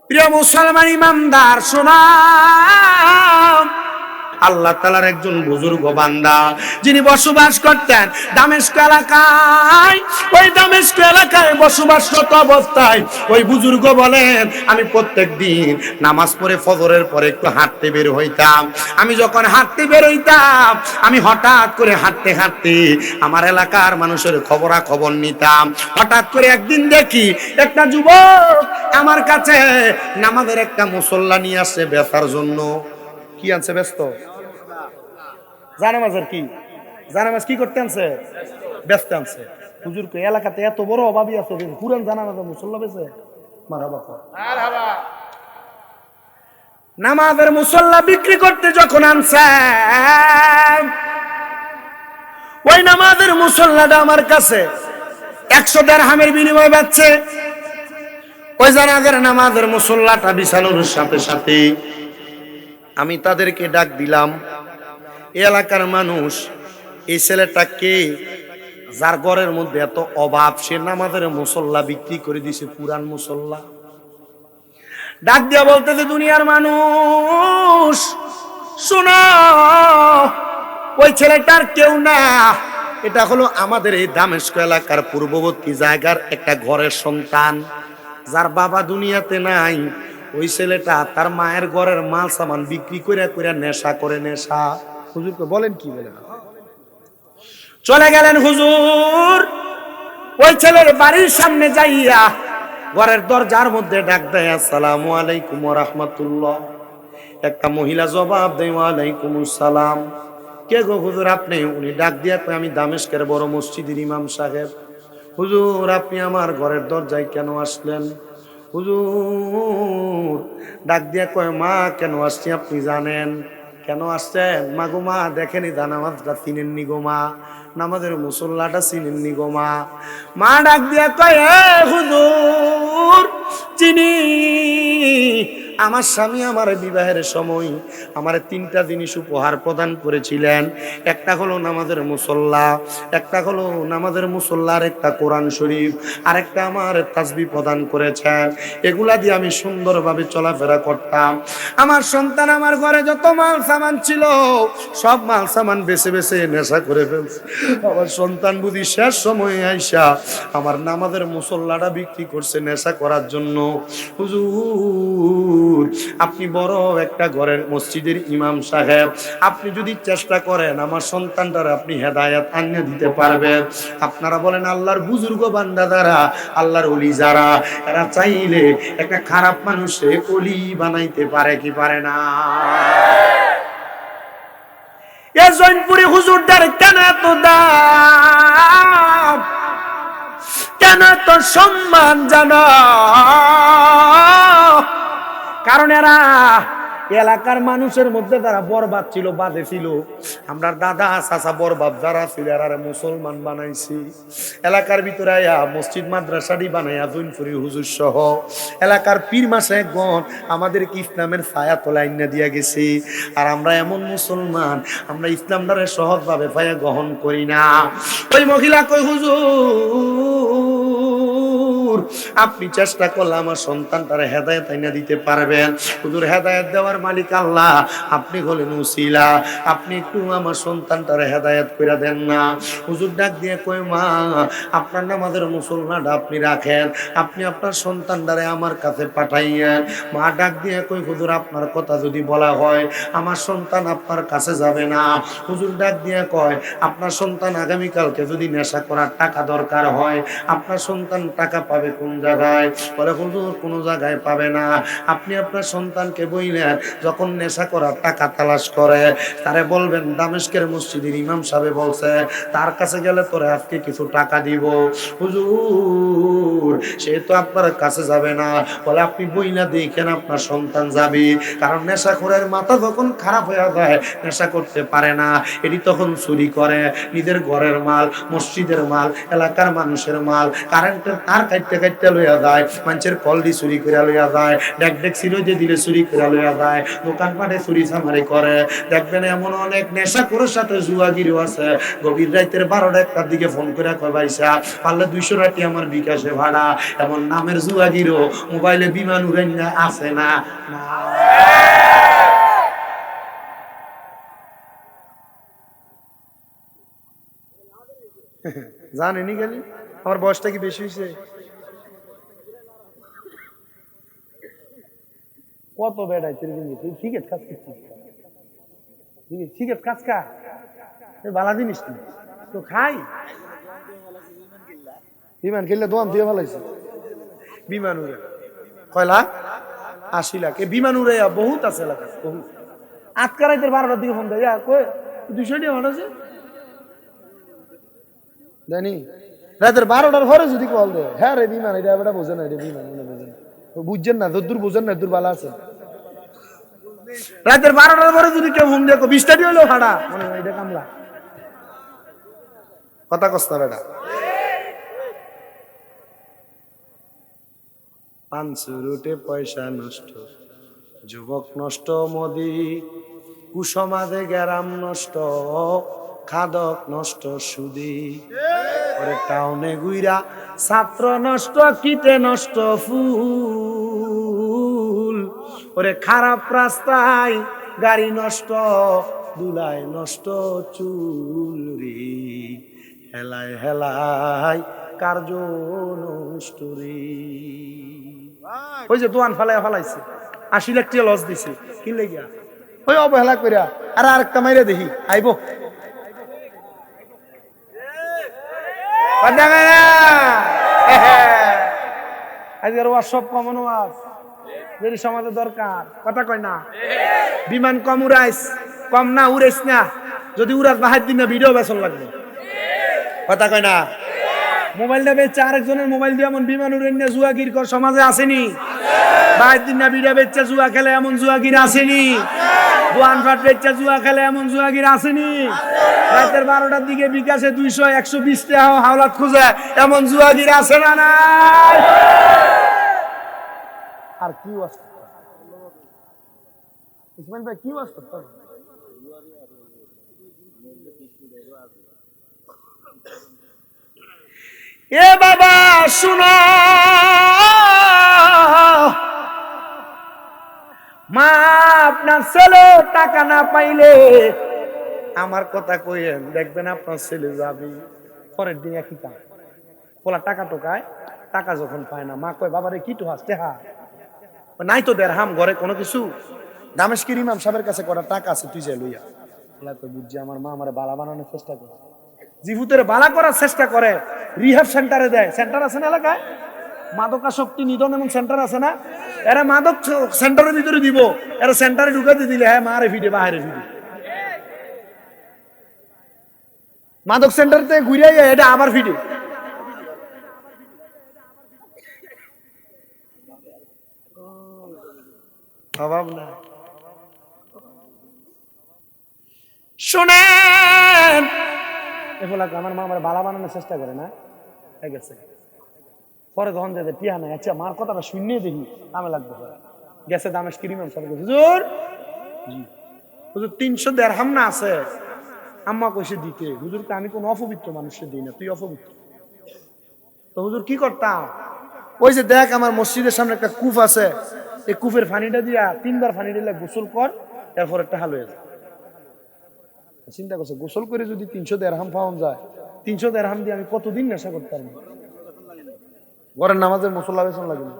প্রিয় মুসলমান ইমানদার শোনা, আল্লাহ তাআলার একজন বুজুর্গ বান্দা যিনি বসবাস করতেন দামেস্ক এলাকায়। ওই দামেস্ক এলাকায় বসবাসরত অবস্থায় ওই বুজুর্গ বলেন, আমি প্রত্যেক দিন নামাজ পড়ে ফজরের পরে একটু হাঁটতে বের হইতাম। আমি যখন হাঁটতে বের হইতাম, আমি হঠাৎ করে হাঁটতে হাঁটতে আমার এলাকার মানুষের খবরাখবর নিতাম। হঠাৎ করে একদিন দেখি একটা যুবক আমার কাছে নামাজের একটা মুসল্লা নিয়ে আসছে বেচার জন্য। কি আনছে? ব্যস্ত জানামাজের কি জানামাজ কি করতে আনছে? ব্যস্ত আনছে। হুজুর কই এলাকাতে এত বড় অভাবী আছে, পুরান জানামাজের মুসল্লা বেছে মারহাবা। নামাজের মুসল্লা বিক্রি করতে যখন আনছে, ওই নামাজের মুসল্লাটা আমার কাছে 100 দিরহামের বিনিময়ে বেচছে। ওই জানাজার নামাজের মুসল্লাটা বিছানোর সাথে সাথে আমি তাদেরকে ডাক দিলাম, এলাকার মানুষ, এই ছেলেটাকে যার ঘরের মধ্যে এত অভাব, সে নামাজের মুসল্লা বিক্রি করে দিছে, পুরান মুসল্লা। ডাক দিয়া বলতেছে, দুনিয়ার মানুষ শোনো, ওই ছেলেটার কেউ না, এটা হলো আমাদের এই দামেস্ক এলাকার পূর্ববর্তী জায়গার একটা ঘরের সন্তান, যার বাবা দুনিয়াতে নাই। ওই ছেলেটা তার মায়ের ঘরের মাল সামান বিক্রি করে করে নেশা করে। নেশা হুজুরকে বলেন কি বলেন? চলে গেলেন হুজুর। ওই ছেলের বাড়ির সামনে যাইয়া ঘরের দরজার মধ্যে ডাক দেয়, আসসালামু আলাইকুম ওয়া রাহমাতুল্লাহ। একটা মহিলা জবাব দেয়, ওয়া আলাইকুমুস সালাম। কে গো হুজুর আপনি? উনি ডাক দিয়া কয়, আমি দামেস্কের বড় মসজিদের ইমাম সাহেব। হুজুর আপনি আমার ঘরের দরজায় কেন আসলেন? হুজুর ডাক দিয়া কয়, মা কেন আসছি আপনি জানেন? কেন আসছেন? মা গো মা দেখেনি নামাজটা চিনেননি গো মা, নামাজের মুসল্লাটা চিনেননি গো মা। মা ডাক দিয়া কয়, হুজুর চিনি। আমার স্বামী আমার বিবাহের সময় আমার 3টা জিনিস উপহার প্রদান করেছিলেন। একটা হলো নামাজের মুসল্লা, একটা হলো নামাজের মুসল্লার একটা কোরআন শরীফ, আরেকটা আমার তাসবিহ প্রদান করেছেন। এগুলা দিয়ে আমি সুন্দরভাবে চলাফেরা করতাম। আমার সন্তান আমার ঘরে যত মাল সামান ছিল সব মাল সামান বেছে বেছে নেশা করে ফেলছে। আমার সন্তান বুঝি শেষ সময়ে আইসা আমার নামাজের মুসল্লাটা বিক্রি করছে নেশা করার জন্য। হুজুর আপনি বড় একটা ঘরের মসজিদের ইমাম সাহেব, আপনি যদি চেষ্টা করেন আমার সন্তানটার আপনি হেদায়েত আনিয়ে দিতে পারবেন। আপনারা বলেন আল্লাহর বুজুর্গ বান্দা যারা, আল্লাহর ওলি যারা, এরা চাইলে একটা খারাপ মানুষে ওলি বানাইতে পারে কি পারে না? এ জৈনপুরি হুজুরদের কেন এত দাম, কেন এত সম্মান জানো? কারণ এরা এলাকার মানুষের মধ্যে যারা বরবাদ ছিল, বাদে ছিল, আমরা দাদা চাচা বরবাদ যারা ছিল এরা মুসলমান বানাইছি। এলাকার ভিতরে আয়া মসজিদ মাদ্রাসাটি বানাইয়া জৈনপুরি হুজুর সহ এলাকার পীর মাশায়েখগণ আমাদেরকে ইসলামের ছায়া তলায় আইনা দিয়া গেছে। আর আমরা এমন মুসলমান, আমরা ইসলামটারে সহজভাবে পায়া গ্রহণ করি না। ওই মহিলা কই, হুজুর আপনি চেষ্টা করলে আমার সন্তানটারে হেদায়েত আইনা দিতে পারবেন। হুজুর হেদায়েত দেওয়ার মালিক আল্লাহ, আপনি হলেন উসিলা, আপনি একটু আমার সন্তানটারে হেদায়েত করে দেন না। হুজুর ডাক দিয়ে কই, মা আপনার নামাজের মুসল্লাটা আপনি রাখেন, আপনি আপনার সন্তানটারে আমার কাছে পাঠাইয়েন। মা ডাক দিয়ে কই, হুজুর আপনার কথা যদি বলা হয় আমার সন্তান আপনার কাছে যাবে না। হুজুর ডাক দিয়ে কয়, আপনার সন্তান আগামীকালকে যদি নেশা করার টাকা দরকার হয় আপনার সন্তান টাকা পাবে কোন জায়গায়? বলে হুজুর কোনো জায়গায় পাবে না। আপনি আপনার সন্তানকে বইলেন যখন নেশা করার টাকা তালাশ করে তারে বলবেন দামেস্কের মসজিদের ইমাম সাহেব বলছে তার কাছে গেলে তোরে আজকে কিছু টাকা দিব। হুজুর সে তো আপনার কাছে যাবে না। বলে আপনি বইলা দেখেন আপনার সন্তান যাবে, কারণ নেশাখোরের মাথা যখন খারাপ হয়ে যায় নেশা করতে পারে না, এটি তখন চুরি করে নিজের ঘরের মাল, মসজিদের মাল, এলাকার মানুষের মাল, কারেন্টের তার কাটতে কাটতে কাটতে লইয়া যায়, মানুষের কলডি চুরি করে লইয়া যায়, ডেক ডেক সিরো যে দিলে চুরি করে লইয়া যায়, দোকানপাটে চুরি চামারি করে। দেখবেন এমন অনেক নেশাখোরের সাথে জুয়াগিরিও আছে। গভীর রাতের 12টা-1টার দিকে ফোন করে কয় ভাইসা পারলে 200 টাকা আমার বিকাশে ভাড়া। এমন নামের জুয়াগিরো মোবাইলে বিমান উড়াই না আছে না? জানেনি গেলি আমার বয়সটা কি বেশি হয়েছে? কত বেড়াই তুই ঠিক আছে কাজ করছিস, ঠিক আছে কাজ কা ভালো জিনিস তো খাই। বিমান খেললে দোয়ান দিয়ে ভালো হয়েছে। বিমান উড়ে কয় লাখ? 80 লাখ। এই বিমান উড়ে বহুত আছে এলাকা, বহুত। আজকা রাতের 12টার দিকে ফোন দেয় 200 টাকা ভাড়া আছে জানি। রাতের 12টার পরে যদি কল দেয়, হ্যাঁ রে বিমান, এটা বেটা বোঝে না, এটা বিমান বোঝেন, বুঝছেন না, যদ্দূর বোঝেন না দূর ভালো আছে। রাতের 12টার পরে যদি কেউ ফোন দেয় 20 টাকা হইলো ভাড়া, মনে হয় এটা কামলা। কথা কস্তা বেটা। 500 রুটে পয়সা নষ্ট, যুবক নষ্ট, মোদি কুসমাদে গ্যারাম নষ্ট, খাদক নষ্ট, সুদি ওরে টাউনে গুইরা ছাত্র নষ্ট, কিটে নষ্ট ফুল, ওরে খারাপ রাস্তায় গাড়ি নষ্ট, দুলায় নষ্ট চুল রে, হেলায় হেলায় কার্য নষ্ট রে। ওই যে দোয়ান ফালাই ফালাইছে, 80 লাখ টাকা লস দিছে, কি লেগিয়া ওই অবহেলা করিয়া। আর আরেকটা মাইরে দেখি আইব আজকের ওয়াজ সব কমন ওয়াজ, যদি সমাজে দরকার। কথা কয় না? বিমান কম উড়াইস, কম না উড়াইস না, যদি উড়াস বাহার দিন না ভিডিও বেসন লাগবে। কথা কয় না? মোবাইলটা বেচছে আরেকজনের মোবাইল দিয়ে এমন বিমান উড়ে নিয়ে জুয়াগির কর সমাজে আসেনি? বাহার দিন না ভিডিও বেচছে জুয়া খেলে এমন জুয়াগির আসেনি? দোয়ান ফাট বেচছে জুয়া খেলে এমন জুয়াগির আসেনি? রাতের 12টার দিকে বিকাশে 200 120 টাকা হাওলাত খুঁজে এমন জুয়াগির আছে না নাই? আর কি ওয়াস্ত ইসমাইল ভাই, কি ওয়াস্ত? এ বাবা শুনো, মা আপনার ছেলে টাকা না পাইলে আমার কথা কইেন, দেখবেন আপনার ছেলে যাবে পরের দিন একই কাজ। বলা টাকা টোকায়, টাকা যখন পায় না মা কয় বাবারে কি তো হাসতে হা নাই তো দেড়হাম ঘরে কোনো কিছু। দামেশকের ইমাম সাহেবের কাছে কটা টাকা আছে, তুই যাই লইয়া। বলা তো বুঝছি আমার মা আমার বালা বানানোর চেষ্টা করে, জিভুতের বালা করার চেষ্টা করে, রিহাব সেন্টারে দেয়। সেন্টার আছে না এলাকায়, মাদকাসক্তি নিধন এবং সেন্টার আছে না? এরা মাদক সেন্টারের ভিতরে দিব, এরা সেন্টারে ঢুকাতে দিলে হ্যাঁ মারে ফিডে বাহারে ফিডে। মাদক সেন্টার থেকে ঘুরে এটা আবার ফিডে। অভাব না। শোনেন, আমার মা আমার বালা বানানোর চেষ্টা করে না, ঠিক আছে। পরে যখন যাবে টিয়া নাই, আচ্ছা মার কথাটা শুনে দেখি দামে লাগবে। গেছে দামেশকের ইমাম সাহেব, হুজুর হুজুর 300 দিরহাম না আছে, আম্মা কইছে দিতে। হুজুরকে আমি কোন অপবিত্র মানুষের দিই না, তুই অপবিত্র। তো হুজুর কি করতাম? ওই যে দেখ আমার মসজিদের সামনে একটা কূপ আছে, এই কূপের পানিটা দিয়া 3বার পানি দিলে গোসল কর, এরপর একটা হাল হয়ে যায়। চিন্তা করছে গোসল করে যদি 300 দিরহাম পাওয়া যায়, 300 দিরহাম দিয়ে আমি কতদিন নেশা করতে পারবো? ঘরের নামাজের মুসল্লা বেতন লাগে না।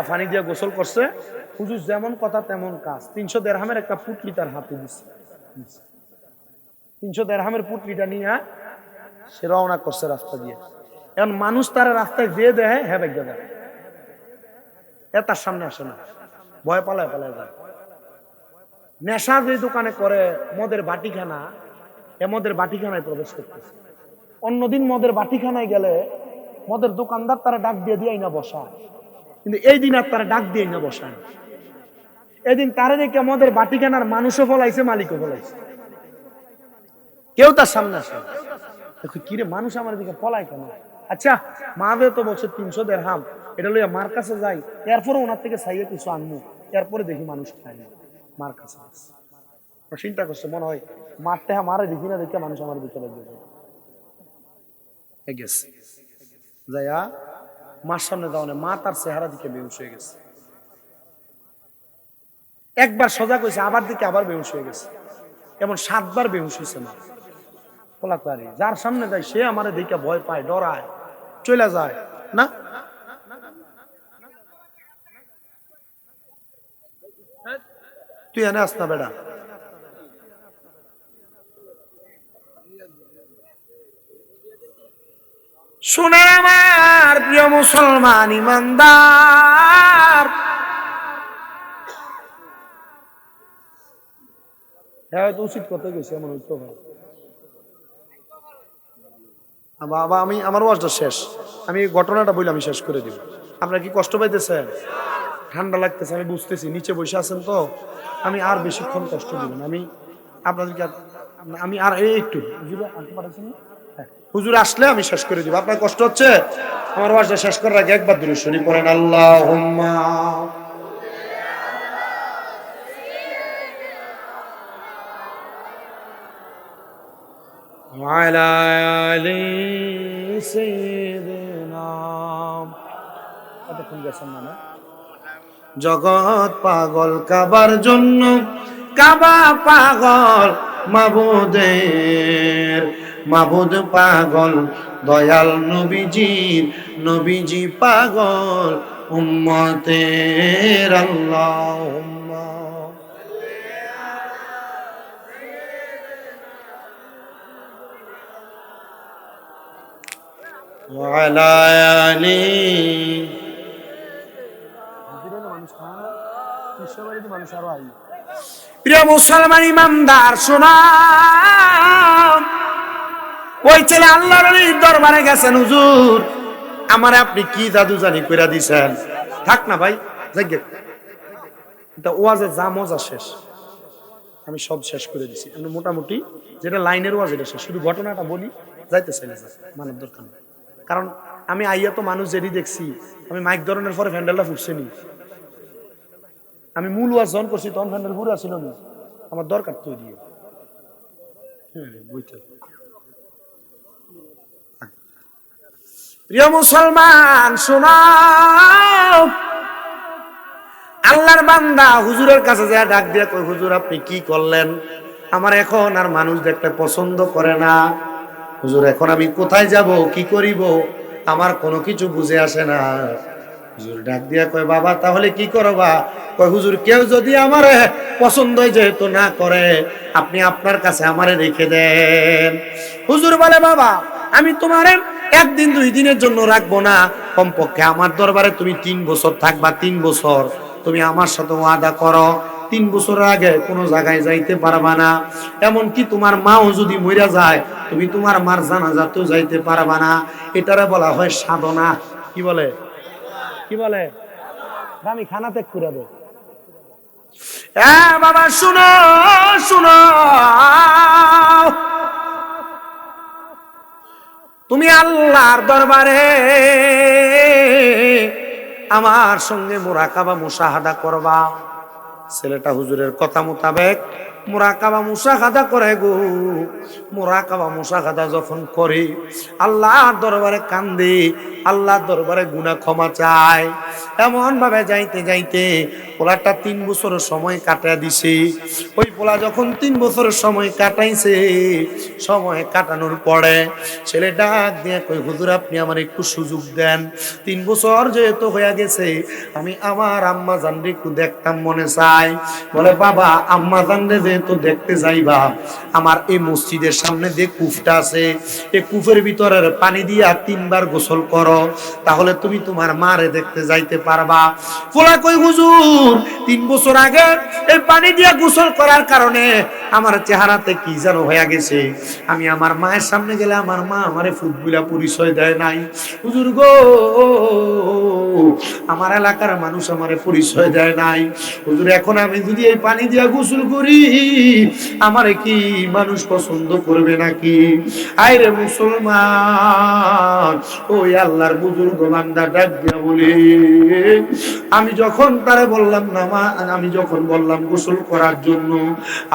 পানি দিয়ে গোসল করছে, হুজুর যেমন কথা তেমন কাজ। 300 দিরহামের একটা পুটলি তার হাতে দিচ্ছে, 300 দিরহামের পুটলিটা নিয়ে সে রওনা করছে রাস্তা দিয়ে। এখন মানুষ তারা রাস্তায় যেয়ে দেয়, হ্যাঁ ভাগ্য দেয়, এ তার সামনে আসে না, ভয় পালায় পালায় যায়। নেশা যে দোকানে করে মদের বাটিখানা, এ মদের বাটিখানায় প্রবেশ করতেছে। অন্যদিন মদের বাটিখানায় গেলে মদের দোকানদার তারা ডাক দিয়ে দিয়ে না বসায়, কিন্তু এই দিন আর তারা ডাক দিয়ে না বসায়। এদিন তারা দেখে মদের বাটিখানার মানুষও ফলাইছে, মালিকও ফলাইছে, কেউ তার সামনে আসে। কিরে মানুষ আমার দিকে পলায় কেন? আচ্ছা মাদের তো বলছে 300 দিরহাম, এটা লইয়া মার কাছে যাই, এরপরে ওনার থেকে চাইয়ে কিছু আনবো, এরপরে দেখি মানুষ খায় না, মার কাছে চিন্তা করছে মনে হয় মারতে মারে দেখি না, দেখে মানুষ আমার দিকে লেগে গেছে, যাইয়া মার সামনে দাও না, মা তার চেহারা দিকে বেহুশ হয়ে গেছে, একবার সজাগ হয়েছে, আবার দিকে আবার বেহুশ হয়ে গেছে, এমন 7 বার বেহুশ হয়েছে মা। বলা পারি যার সামনে যায় সে আমার দিকে ভয় পায়, ডরায়, চলে যায় না। তুই এনে আস না বেড়া। শুনে আমার প্রিয় মুসলমান ইমানদার, হ্যাঁ তো উচিত কথা গেছে এমন হইতে হয়। বাবা আমি আমার ওয়াজটা শেষ, আমি ঘটনাটা বলে আমি শেষ করে দিব। আপনারা কি কষ্ট পাইতেছেন? ঠান্ডা লাগতেছে আমি বুঝতেছি, নিচে বসে আছেন তো, আমি আর বেশিক্ষণ কষ্ট দিব না, আমি আপনাদেরকে আমি আর এই একটু হুজুর আসলে আমি শেষ করে দিব। আপনার কষ্ট হচ্ছে? আমার ওয়াজটা শেষ করার আগে একবার দুরূদ শরীফ পড়েন, আল্লাহুম্মা ওয়ালা আলি সাইয়্যিদিনা। কতক্ষণ গেছেন না? জগৎ পাগল কাবার জন্য, কাবা পাগল মাবুদের, মাবুদ পাগল দয়াল নবীজির, নবীজি পাগল উম্মতের। আল্লাহুম্মা ওয়ালা আলি। প্রিয় মুসলমান ইমানদার শোনা, ওই ছেলে আল্লাহর দরবারে গেছেন, হুজুর আমার আপনি কি জাদু জানি কইরা দিছেন। থাক না ভাই, ওয়াজের যা মজা শেষ, আমি সব শেষ করে দিছি, মোটামুটি যেটা লাইনের ওয়াজ এটা শেষ, শুধু ঘটনাটা বলি, যাইতে চাইলে মানার দরকার নেই। কারণ আমি আইয়া তো মানুষ যেটি দেখছি, আমি মাইক ধরনের পরে ফ্যান্ডেলটা ফুটছে নি, আমি মূল ওয়াজ যখন করছি তখন ফ্যান্ডেল ঘুরে আসছিল না, আমার দরকার তো দিয়ে বইতে। প্রিয় মুসলমান শোনাও, আল্লাহর বান্দা হুজুরের কাছে যায় ডাক দিয়ে কই, হুজুর আপনি কি করলেন, আমার এখন আর মানুষ দেখতে পছন্দ করে না, হুজুর এখন আমি কোথায় যাব, কি করিব, আমার কোনো কিছু বুঝে আসে না। হুজুর ডাক দিয়া কয়, বাবা তাহলে কি করবা? কয়, হুজুর কেউ যদি আমারে পছন্দ যেহেতু না করে, আপনি আপনার কাছে আমারে রেখে দেন। হুজুর বলে, বাবা আমি তোমারে 1 দিন 2 দিনের জন্য রাখবো না, কমপক্ষে আমার দরবারে তুমি 3 বছর থাকবা, 3 বছর তুমি আমার সাথে ওয়াদা করো, 3 বছরের আগে কোনো জায়গায় যাইতে পারবা না, এমনকি তোমার মাও যদি মইরা যায় তুমি তোমার মার জানাজাতেও যাইতে পারবা না। এটারে বলা হয় সাধনা। কি বলে? কি বলে? আমি খানা ত্যাগ করে দেব। বাবা শুনো শুনো, তুমি আল্লাহর দরবারে আমার সঙ্গে মুরাকাবা মুশাহাদা করবা। ছেলেটা হুজুরের কথা মোতাবেক মুরাকাবা মুশাহাদা করে গো। মুরাকাবা মুশাহাদা যখন করে আল্লাহর দরবারে কান্দে, আল্লাহর দরবারে গুনাহ ক্ষমা চায়। এমন ভাবে যাইতে যাইতে পোলাটা 3 বছরের সময় কাটায় দিছে। ওই পোলা যখন 3 বছরের সময় কাটাইছে, সময় কাটানোর পরে ছেলে ডাক দিয়ে কই, হুজুর আপনি আমার একটু সুযোগ দেন, 3 বছর যেহেতু হয়ে গেছে আমি আমার আম্মা জানরে একটু দেখতাম মনে চাই। বলে, বাবা আম্মা জানরে যেহেতু দেখতে যাইবা, আমার এই মসজিদের সামনে যে কূপটা আছে, এই কূপের ভিতরের পানি দিয়া 3 বার গোসল করো, তাহলে তুমি তোমার মারে দেখতে যাইতে পারবা। পোলা কই, হুজুর 3 বছর আগে এই পানি দিয়া গোসল করার কারণে আমার চেহারাতে কি যেন হয়ে গেছে। আমি আমার মায়ের সামনে গেলে আমার মা আমারে ফুটবুলা পরিচয় দেয় নাই। হুজুর গো, আমার এলাকার মানুষ আমারে পরিচয় দেয় নাই। হুজুর এখন আমি যদি এই পানি দিয়া গোসল করি আমারে কি মানুষ পছন্দ করবে নাকি? আইরে মুসলমান, ওই আল্লাহর বুজুর্গ বান্দা ডাক দিয়া বলে, আমি যখন তারে বললাম না মা, আমি যখন বললাম গোসল করার জন্য,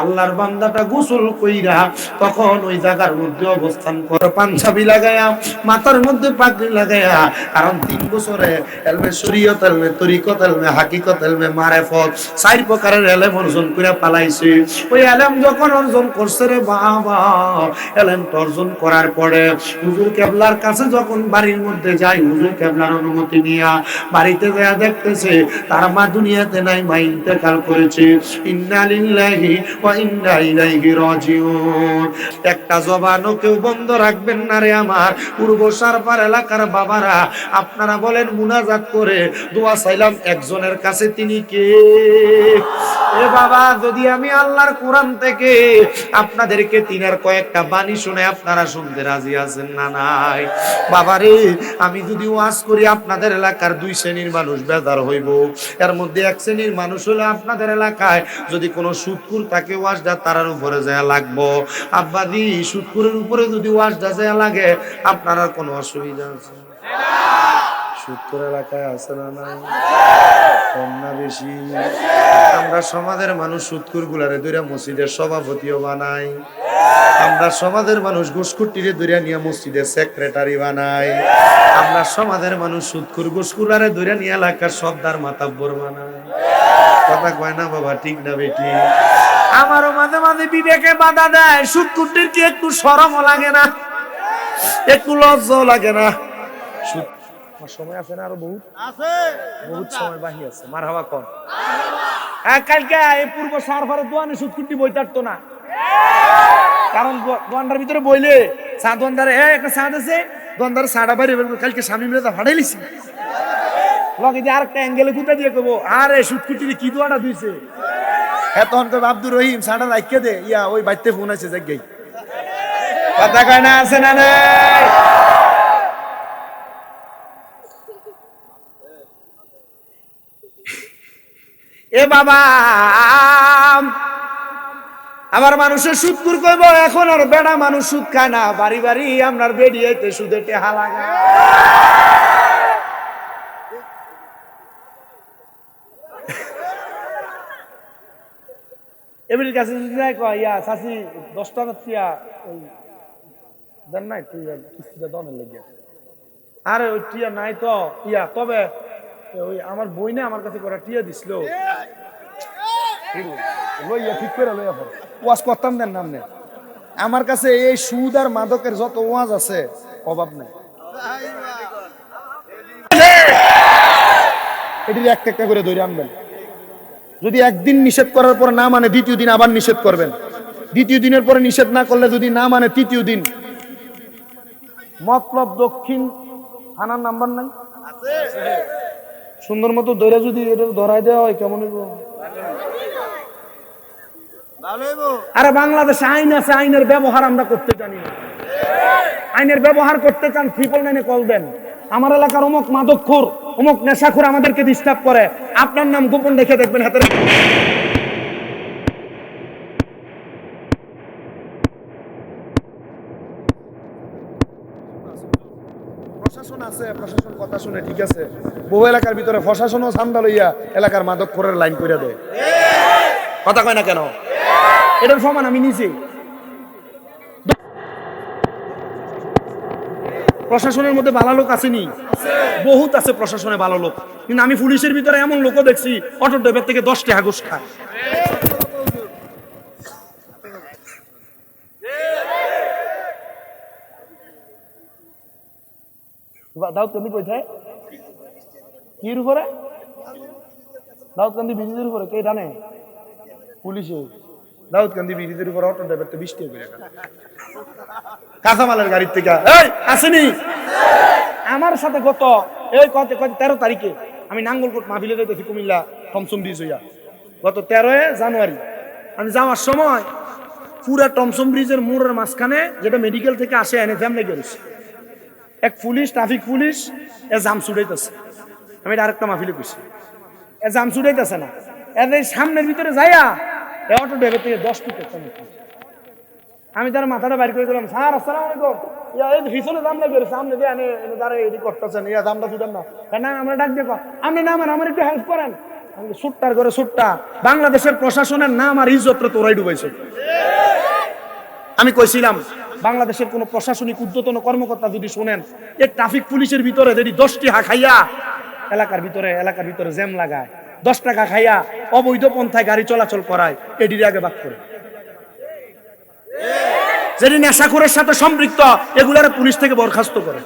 আল্লাহর বান্দাটা গোসল কইরা তখন ওই জায়গার মধ্যে অবস্থান করে পাঞ্জাবি লাগায়া, মাথার মধ্যে পাগড়ি লাগায়া, কারণ 3 বছরে এলমে শরীয়ত, এলমে তরিকত, এলমে হাকিকত, এলমে মারেফত 4 প্রকারের এলেম অর্জন করে পালাইছে। ওই এলেম যখন অর্জন করছে রে বাবা, এলেম অর্জন করার পরে হুজুর কেবলার কাছে যখন বাড়ির মধ্যে যাই, হুজুর কেবলার অনুমতি নিয়া বাড়িতে যায় দেখতেছে তার মা দুনিয়াতে নাই, মা ইন্তেকাল করেছে। ইন্না লিল্লাহি ওয়া ইন্না ইলাইহি রাজিউন। একটা জবানও কেউ বন্ধ রাখবেন না রে আমার পূর্ব সারপার এলাকার বাবারা। আপনারা বলেন মুনাজাত করে দোয়া চাইলাম একজনের কাছে, তিনি কে? এ বাবা, যদি আমি আল্লাহর কোরআন থেকে আপনাদেরকে তিনের কয়েকটা বাণী শুনে আপনারা শুনতে রাজি আছেন না নাই? বাবারে, আমি যদি ওয়াজ করি আপনাদের এলাকার 2 শ্রেণীর মানুষ বেজার হইব। এর মধ্যে 1 শ্রেণীর মানুষ হলো আপনাদের এলাকায় যদি কোনো সুদকুর থাকে, ওয়াজটা তার উপরে যায় লাগবো। আব্বাদি, সুদকুরের উপরে যদি ওয়াজটা যায় লাগে আপনার কোনো অসুবিধা আছে? সুদকুর এলাকায় আছে না নাই? কম না বেশি? আমরা সমাজের মানুষ সুদকুর গুলারে দইরা মসজিদের সভাপতিও বানাই। আমরা সমাজের মানুষ ঘুষখুরটিরে দইরা নিয়ে মসজিদের সেক্রেটারি বানাই। আমরা সমাজের মানুষ সুদকুর ঘুষখুরারে দইরা নিয়ে এলাকার সর্দার মাতাব্বর বানাই। কথা কয় না বাবা, ঠিক না বেটি? আমারও মাঝে মাঝে বিবেকে বাধা দেয়, সুদকুরটির কি একটু শরমও লাগে না? একটু লজ্জাও লাগে না? সময় আছে না? আরো বহুত আছে, বহুত সময় বাকি আছে। মারহাবা কোন? কালকে এই পূর্ব সারফারের দোয়ানে সুদকুটি বই থাকতো না, কারণ দোয়ানটার ভিতরে বইলে চা দোয়ানদারে একটা চা আছে, দোয়ানদারে চাটা বাইরে কালকে স্বামী মিলে তা ফাটাই লিছি লগে দিয়ে আরেকটা অ্যাঙ্গেলে গুতা দিয়ে কবো, আরে সুদকুটির কি দোয়াটা দিয়েছে। তখন কবে আব্দুর রহিম চাটা রাখকে দে, ইয়া ওই বাইতে ফোন আছে জায়গায়। কথা কয় না? আছে না নাই? এ বাবা, আমার মানুষের সুদকুর কইব এখন আর বেড়া মানুষ সুদ খায় না, বাড়ি বাড়ি আপনার বেরিয়েতে সুদে টেহা লাগা। এমনির কাছে যদি নাই কয়, ইয়া চাচি 10 টাকা টিয়া ওই দেন নাই, তুই কিস্তিটা দনের লেগে। আরে ওই টিয়া নাই তো, ইয়া তবে ওই আমার বই না আমার কাছে করা টিয়া দিছিল, লইয়া ঠিক করে লইয়া পড়ো। ওয়াজ করতাম দেন নাম নেই আমার কাছে। এই সুদ আর মাদকের যত ওয়াজ আছে অভাব নেই, এটির একটা করে ধরে আনবেন। যদি একদিন নিষেধ করার পর না মানে দ্বিতীয় দিন আবার নিষেধ করবেন, দ্বিতীয় দিনের পরে নিষেধ না করলে যদি না মানে তৃতীয় দিন। মতলব দক্ষিণ থানার নাম্বার নাই, সুন্দর মতো ধরে যদি এটা ধরাই দেওয়া হয় কেমন হইব? আরে বাংলাদেশে আইন আছে, আইনের ব্যবহার আমরা করতে জানি না। আইনের ব্যবহার করতে চান 999 কল দেন। আমার এলাকার অমুক মাদকখোর, অমুক নেশাখোর আমাদেরকে ডিস্টার্ব করে, আপনার নাম গোপন রেখে দেখবেন হাতের। প্রশাসন আছে, প্রশাসন কথা শুনে, ঠিক আছে। বহু এলাকার ভিতরে প্রশাসনও সামলা লইয়া এলাকার মাদকখোরের লাইন করে দেয়। কথা কয় না কেন? এটার সমান আমি নিছি। প্রশাসনের মধ্যে ভালো লোক আসেনি, বহুত আছে প্রশাসনে ভালো লোক, কিন্তু আমি পুলিশের ভিতরে এমন লোকও দেখছি অটো ড্রাইভার থেকে 10 টাকা ঘুষ খায়। দাউদকান্দি কোথায়? কির উপরে? দাউদকান্দি ব্রিজের উপরে কে জানে? পুলিশে। দাউদকান্দি ব্রিজের উপরে অটো ড্রাইভার তো 20 টাকা করে কাঁচামালের গাড়ির থেকে আসেনি। আমার সাথে গত এই 13 তারিখে আমি নাঙ্গলকোট মাহফিলে যাইতেছি কুমিল্লা থমসম ব্রিজ হইয়া, গত 13 জানুয়ারি আমি যাওয়ার সময় পুরা টমসম ব্রিজের মোড়ের মাঝখানে, যেটা মেডিকেল থেকে আসে, এনে জ্যামলে গেছে এক পুলিশ, ট্রাফিক পুলিশ, এ জাম ছুটাইতেছে। আমি এটা আরেকটা মাহফিলে কইছি, এ জাম ছুটাইতেছে না, এদের সামনের ভিতরে যাইয়া এ অটো ড্রাইভার থেকে 10 টিকেট। আমি তার মাথাটা বাইর করে দিলাম, স্যার আসসালামু আলাইকুম, ইয়া এই পিছনে জাম লাগে, সামনে দিয়ে এনে দাঁড়া এডি করতেছেন, ইয়া জামটা ছুটান না, না আমরা ডাক দেখো, আপনি নামান, আমার একটু হেল্প করেন। আমি সুট্টার করে সুট্টা, বাংলাদেশের প্রশাসনের নাম আর ইজ্জত তোরাই ডুবাইছে। আমি কইছিলাম বাংলাদেশের কোন প্রশাসনিক ঊর্ধ্বতন কর্মকর্তা যদি শুনেন, এই ট্রাফিক পুলিশের ভিতরে যদি 10টি হা খাইয়া এলাকার ভিতরে জ্যাম লাগায়, 10 টাকা খাইয়া অবৈধ পন্থায় গাড়ি চলাচল করায়, এটির আগে বাদ করে। যেটি নেশাখোরের সাথে সম্পৃক্ত, এগুলার পুলিশ থেকে বরখাস্ত করে।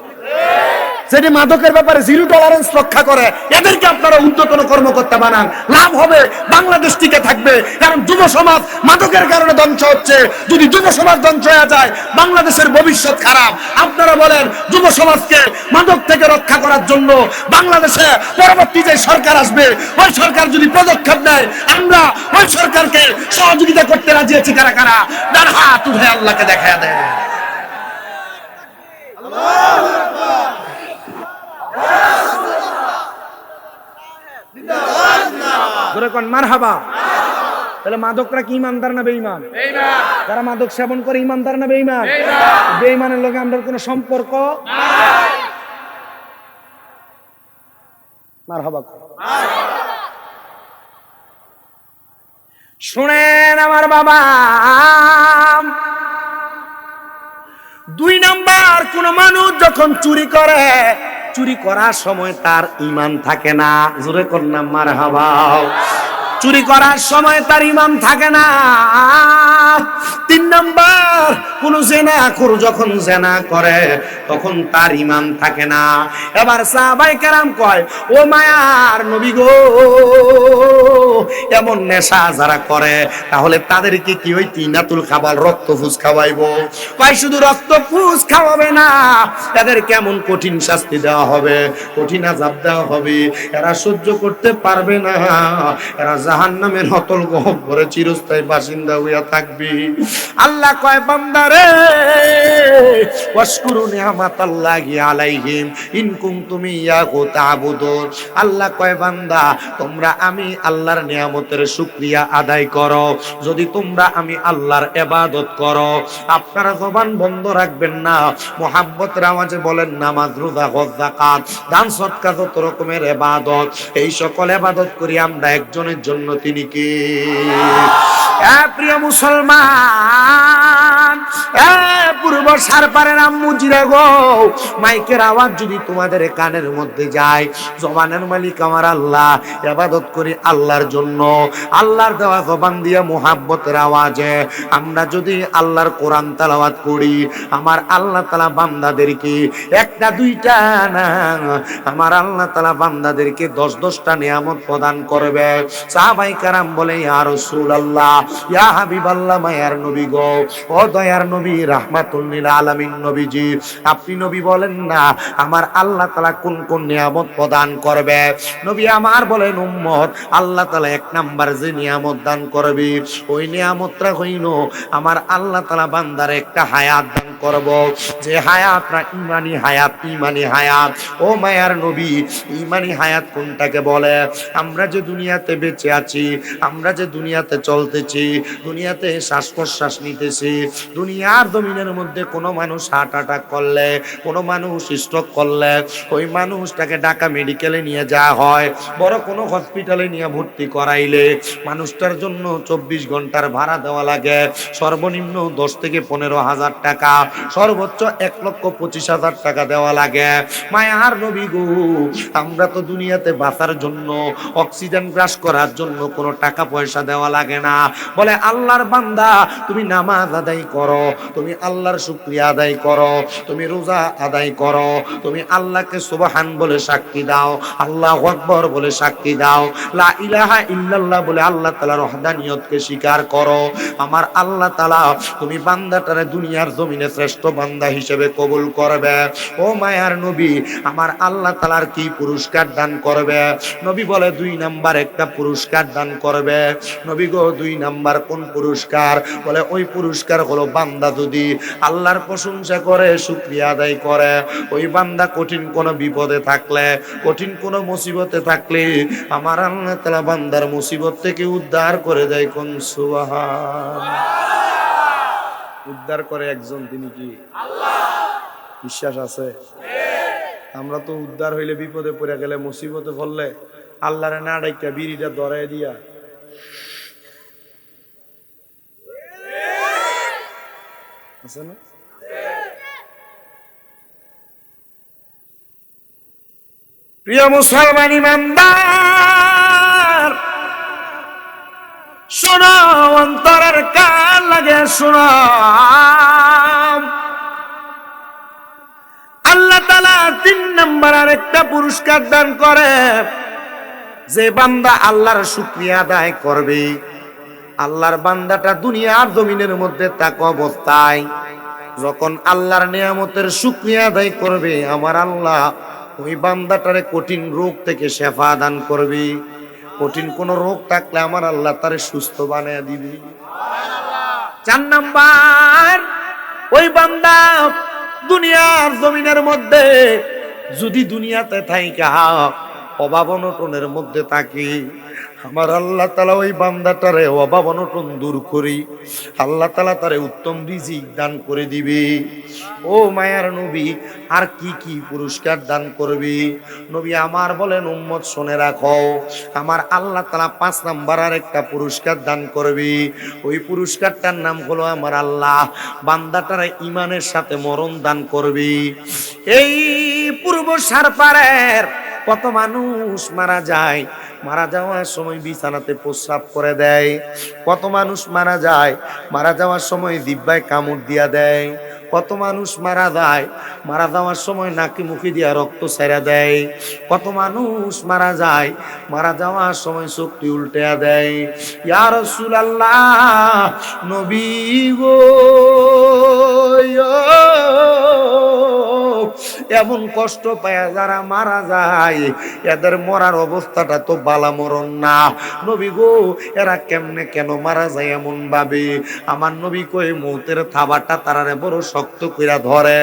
যেটি মাদকের ব্যাপারে জিরো টলারেন্স রক্ষা করে, এদেরকে আপনারা ঊর্ধ্বতন কর্মকর্তা বানান, লাভ হবে, বাংলাদেশ টিকে থাকবে। কারণ যুব সমাজ মাদকের কারণে ধ্বংস হচ্ছে। যদি যুব সমাজ ধ্বংস হয়ে যায়, বাংলাদেশের ভবিষ্যৎ খারাপ। আপনারা বলেন, যুব সমাজকে মাদক থেকে রক্ষা করার জন্য বাংলাদেশে পরবর্তী যে সরকার আসবে, ওই সরকার যদি পদক্ষেপ নেয়, আমরা ওই সরকারকে সহযোগিতা করতে রাজি আছি। কারা কারা তার হাত উঠে আল্লাহকে দেখা দেয়। মারহাবা। তাহলে মাদকরা কি ইমানদার না বেঈমান? যারা মাদক সেবন করে ইমানদার না বেঈমান? বেঈমানের লগে আমাদের কোনো সম্পর্ক নাই। মারহাবা। শুনেন আমার বাবা, 2 নাম্বার, কোন মানুষ যখন চুরি করে, চুরি করার সময় তার ঈমান থাকে না। জোরে কর না মারহাবা। চুরি করার সময় তার ঈমান থাকে না। 3 নাম্বার, কোন জিনাখোর যখন জিনা করে, তখন তার ঈমান থাকে না। এবার সাহাবায়ে কেরাম কয়, ও মায়ার নবী গো, এমন নেশা যারা করে, তাহলে তাদেরকে কি ওই তিনাতুল খাবার, রক্ত ফুস খাওয়াইবো? কয় শুধু রক্ত ফুস খাওয়াবে না, এদের কেমন কঠিন শাস্তি দেওয়া হবে, কঠিন আযাব দেওয়া হবে, এরা সহ্য করতে পারবে না, এরা জাহান্নামের অতল গহ্বরে চিরস্থায়ী বাসিন্দা হইয়া থাকবে। আল্লাহ কয়, বান্দারে ওয়াশকুরু নি'মাতাল্লাহি আলাইহিম ইন কুনতুম ইয়াহু তা'বুদুন। আল্লাহ কয়, বান্দা তোমরা আমি আল্লাহর নিয়ামতের শুকরিয়া আদায় করো, যদি তোমরা আমি আল্লাহর ইবাদত করো। আপনারা জবান বন্ধ রাখবেন না, মুহাব্বতের আওয়াজে বলেন, নামাজ, রোজা, হজ, যাকাত, দান সদকা, যত রকমের ইবাদত, এই সকল ইবাদত করি আমরা একজনের জন্য, তিনি কে? প্রিয় মুসলমান, পূর্ব সারপারের আম্মু জিরা গো, মাইকের আওয়াজ যদি তোমাদের কানের মধ্যে যায়, জবানের মালিক আমার আল্লাহ, ইবাদত করি আল্লাহর জন্য। আল্লাহর দেওয়া জবান দিয়া মুহাব্বতের আওয়াজে আমরা যদি আল্লাহর কোরআন তেলাওয়াত করি, আমার আল্লাহ তাআলা বান্দাদেরকে একটা দুইটা না, আমার আল্লাহ তাআলা বান্দাদেরকে 10-10টা নিয়ামত প্রদান করবে। সাহাবায়ে কেরাম বলে, ইয়া রাসূলুল্লাহ, ইয়া হাবিবাল্লাহ, মায়ার নবী গো, ও দয়ার নবী, রাহমাতুল লিল আলামিন নবীজি, আপনি নবী বলেন না আমার আল্লাহ তাআলা কোন কোন নিয়ামত প্রদান করবে? নবী আমার বলেন, উম্মত, আল্লাহ তাআলা 1 নাম্বার যে নিয়ামত দান করবে, ওই নিয়ামতটা হইল আমার আল্লাহ তাআলা বান্দার একটা হায়াত দান করব, যে হায়াতটা ঈমানি হায়াত। ঈমানি হায়াত, ও মায়ার নবী, ঈমানি হায়াত কোনটাকে বলে? আমরা যে দুনিয়াতে বেঁচে আছি, আমরা যে দুনিয়াতে চলতেছি, দুনিয়াতে শ্বাস প্রশ্বাস নিতেছি, দুনিয়ার জমিনের মধ্যে কোনো মানুষ হার্ট অ্যাটাক করলে, কোনো মানুষ স্ট্রোক করলে, ওই মানুষটাকে ঢাকা মেডিকেলে নিয়ে যাওয়া হয়, বড় কোনো হসপিটালে নিয়ে ভর্তি করাইলে মানুষটার জন্য 24 ঘন্টার ভাড়া দেওয়া লাগে সর্বনিম্ন 10 থেকে 15,000 টাকা, সর্বোচ্চ 1,25,000 টাকা দেওয়া লাগে। মায়ার নবী গো, আমরা তো দুনিয়াতে বাঁচার জন্য, অক্সিজেন গ্রাস করার জন্য কোনো টাকা পয়সা দেওয়া লাগে না। বলে, আল্লাহর বান্দা, তুমি নামাজ আদায় করো, তুমি আল্লাহর আল্লাহর শুকরিয়া আদায় করো, তুমি রোজা আদায় করো, তুমি আল্লাহকে সুবহান বলে সাক্ষী দাও, আল্লাহু আকবার বলে সাক্ষী দাও, লা ইলাহা ইল্লাল্লাহ বলে আল্লাহ তাআলার ওয়াহদানিয়তকে স্বীকার করো। আমার আল্লাহ তাআলা তুমি বান্দাটারে দুনিয়ার জমিনে শ্রেষ্ঠ বান্দা হিসেবে কবুল করবে। ও মায়ার নবী, আমার আল্লাহ তাআলার কি পুরস্কার দান করবে? নবী বলে 2 নাম্বার একটা পুরস্কার দান করবে। নবী গো 2 নাম্বার কোন পুরস্কার? বলে ওই পুরস্কার হলো বান্দা যদি আল্লাহর প্রশংসা করে, শুকরিয়া আদায় করে, ওই বান্দা কঠিন কোন বিপদে থাকলে, কঠিন কোন মুসিবতে থাকলে আমার আল্লাহ তাআলা বান্দার মুসিবত থেকে উদ্ধার করে দেয়। কোন সুবহান। উদ্ধার করে একজন, তিনি কি? আল্লাহ। বিশ্বাস আছে? আমরা তো উদ্ধার হইলে বিপদে পড়ে গেলে, মুসিবতে পড়লে আল্লাহরে না ডাইকা বিড়িটা ধরায় দিয়া আছে না? প্রিয় মুসলমান ইমানদার, শোনো, অন্তরের কান লাগে শোনো। আল্লাহ তাআলা 3 নাম্বার আর একটা পুরস্কার দান করে। যে বান্দা আল্লাহর শুকরিয়া আদায় করবে, আল্লাহর বান্দাটা দুনিয়ার জমিনের মধ্যে থাকা অবস্থায় যখন আল্লাহর নিয়ামতের শুকরিয়া আদায় করবে, আমার আল্লাহ ওই বান্দাটারে কঠিন রোগ থেকে শেফা দান করবে। কঠিন কোন রোগ থাকলে আমার আল্লাহ তারে সুস্থ বানিয়ে দিবে। 4 নাম্বার, ওই বান্দা দুনিয়ার জমিনের মধ্যে যদি দুনিয়াতে থাইকা অভাব অনটনের মধ্যে থাকি, আমার আল্লাহ তাআলা ওই বান্দাটারে অভাব অনটন দূর করি, আল্লাহ তাআলা তারে উত্তম রিজিক দান করে দিবে। ও মায়ার নবী, আর কি কি পুরস্কার দান করবি? নবী আমার বলেন, উম্মত শুনে রাখো, আমার আল্লাহ তাআলা 5 নাম্বার আর একটা পুরস্কার দান করবি। ওই পুরস্কারটার নাম হলো আমার আল্লাহ বান্দাটারে ঈমানের সাথে মরণ দান করবি। এই পূর্ব সারপাড়ের কত মানুষ মারা যায়, মারা যাওয়ার সময় বিছানাতে প্রস্রাব করে দেয়। কত মানুষ মারা যায়, মারা যাওয়ার সময় জিহ্বায় কামড় দিয়া দেয়। কত মানুষ মারা যায়, মারা যাওয়ার সময় নাকি মুখে দিয়া রক্ত ছেড়ে দেয়। কত মানুষ মারা যায়, মারা যাওয়ার সময় চোখটি উল্টেয়া দেয়। ইয়া রাসূলুল্লাহ, নবী গো, এমন কষ্ট পায় যারা মারা যায়, এদের মরার অবস্থাটা তো বালা মরণ না। নবী গো, এরা কেমনে কেন মারা যায় এমন ভাবে? আমার নবী কই, মৌতের থাবাটা তারারে বড় শক্ত কইরা ধরে।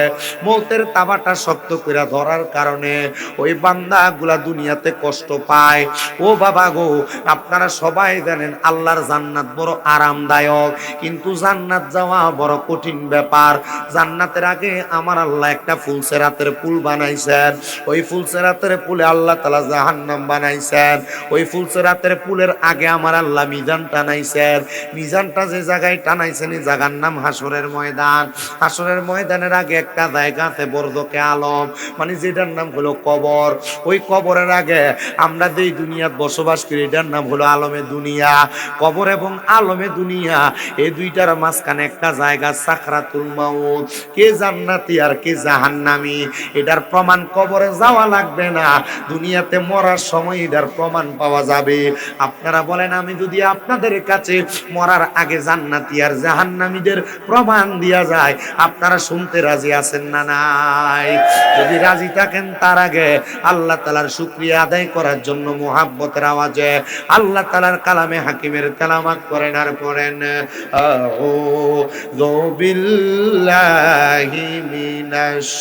মৌতের তাবাটা শক্ত কইরা ধরার কারণে ওই বান্দাগুলা দুনিয়াতে কষ্ট পায়। ও বাবা গো, আপনারা সবাই জানেন আল্লাহর জান্নাত বড় আরামদায়ক, কিন্তু জান্নাত যাওয়া বড় কঠিন ব্যাপার। জান্নাতের আগে আমার আল্লাহ একটা ফুলসেরাতের পুল বানাইছেন। ওই ফুলসেরাতের পুলে আল্লাহ তাআলা জাহান্নাম বানাইছেন। ওই ফুলসেরাতের পুলের আগে আমার আল্লাহ মিজান টানাইছেন। মিজানটা যে জায়গায় টানাইছেন, এই জায়গার নাম হাসরের ময়দান। হাসরের ময়দানের আগে একটা জায়গা আছে বরদকে আলম, মানে যেটার নাম হলো কবর। ওই কবরের আগে আমরা যেই দুনিয়াত বসবাস করি, এটার নাম হলো আলমে দুনিয়া। কবর এবং আলমে দুনিয়া, এই দুইটার মাঝখানে একটা জায়গা সাকরাতুল মাউত। কে জান্নাতি আর কে জাহান্নামী, এটার প্রমাণ কবরে যাওয়া লাগবে না, দুনিয়াতে মরার সময় এটার প্রমাণ পাওয়া যাবে। আপনারা বলেন, আমি যদি আপনাদের কাছে মরার আগে জান্নাতি আর জাহান্নামীদের প্রমাণ দিয়া যায়, আপনারা শুনতে রাজি আছেন না নাই? যদি রাজি থাকেন, তার আগে আল্লাহ তাআলার শুকরিয়া আদায় করার জন্য মুহাব্বতের আওয়াজে আল্লাহ তাআলার কালামে হাকিমের তেলাওয়াত করেন আর পড়েন, আউযু বিল্লাহি মিনাশ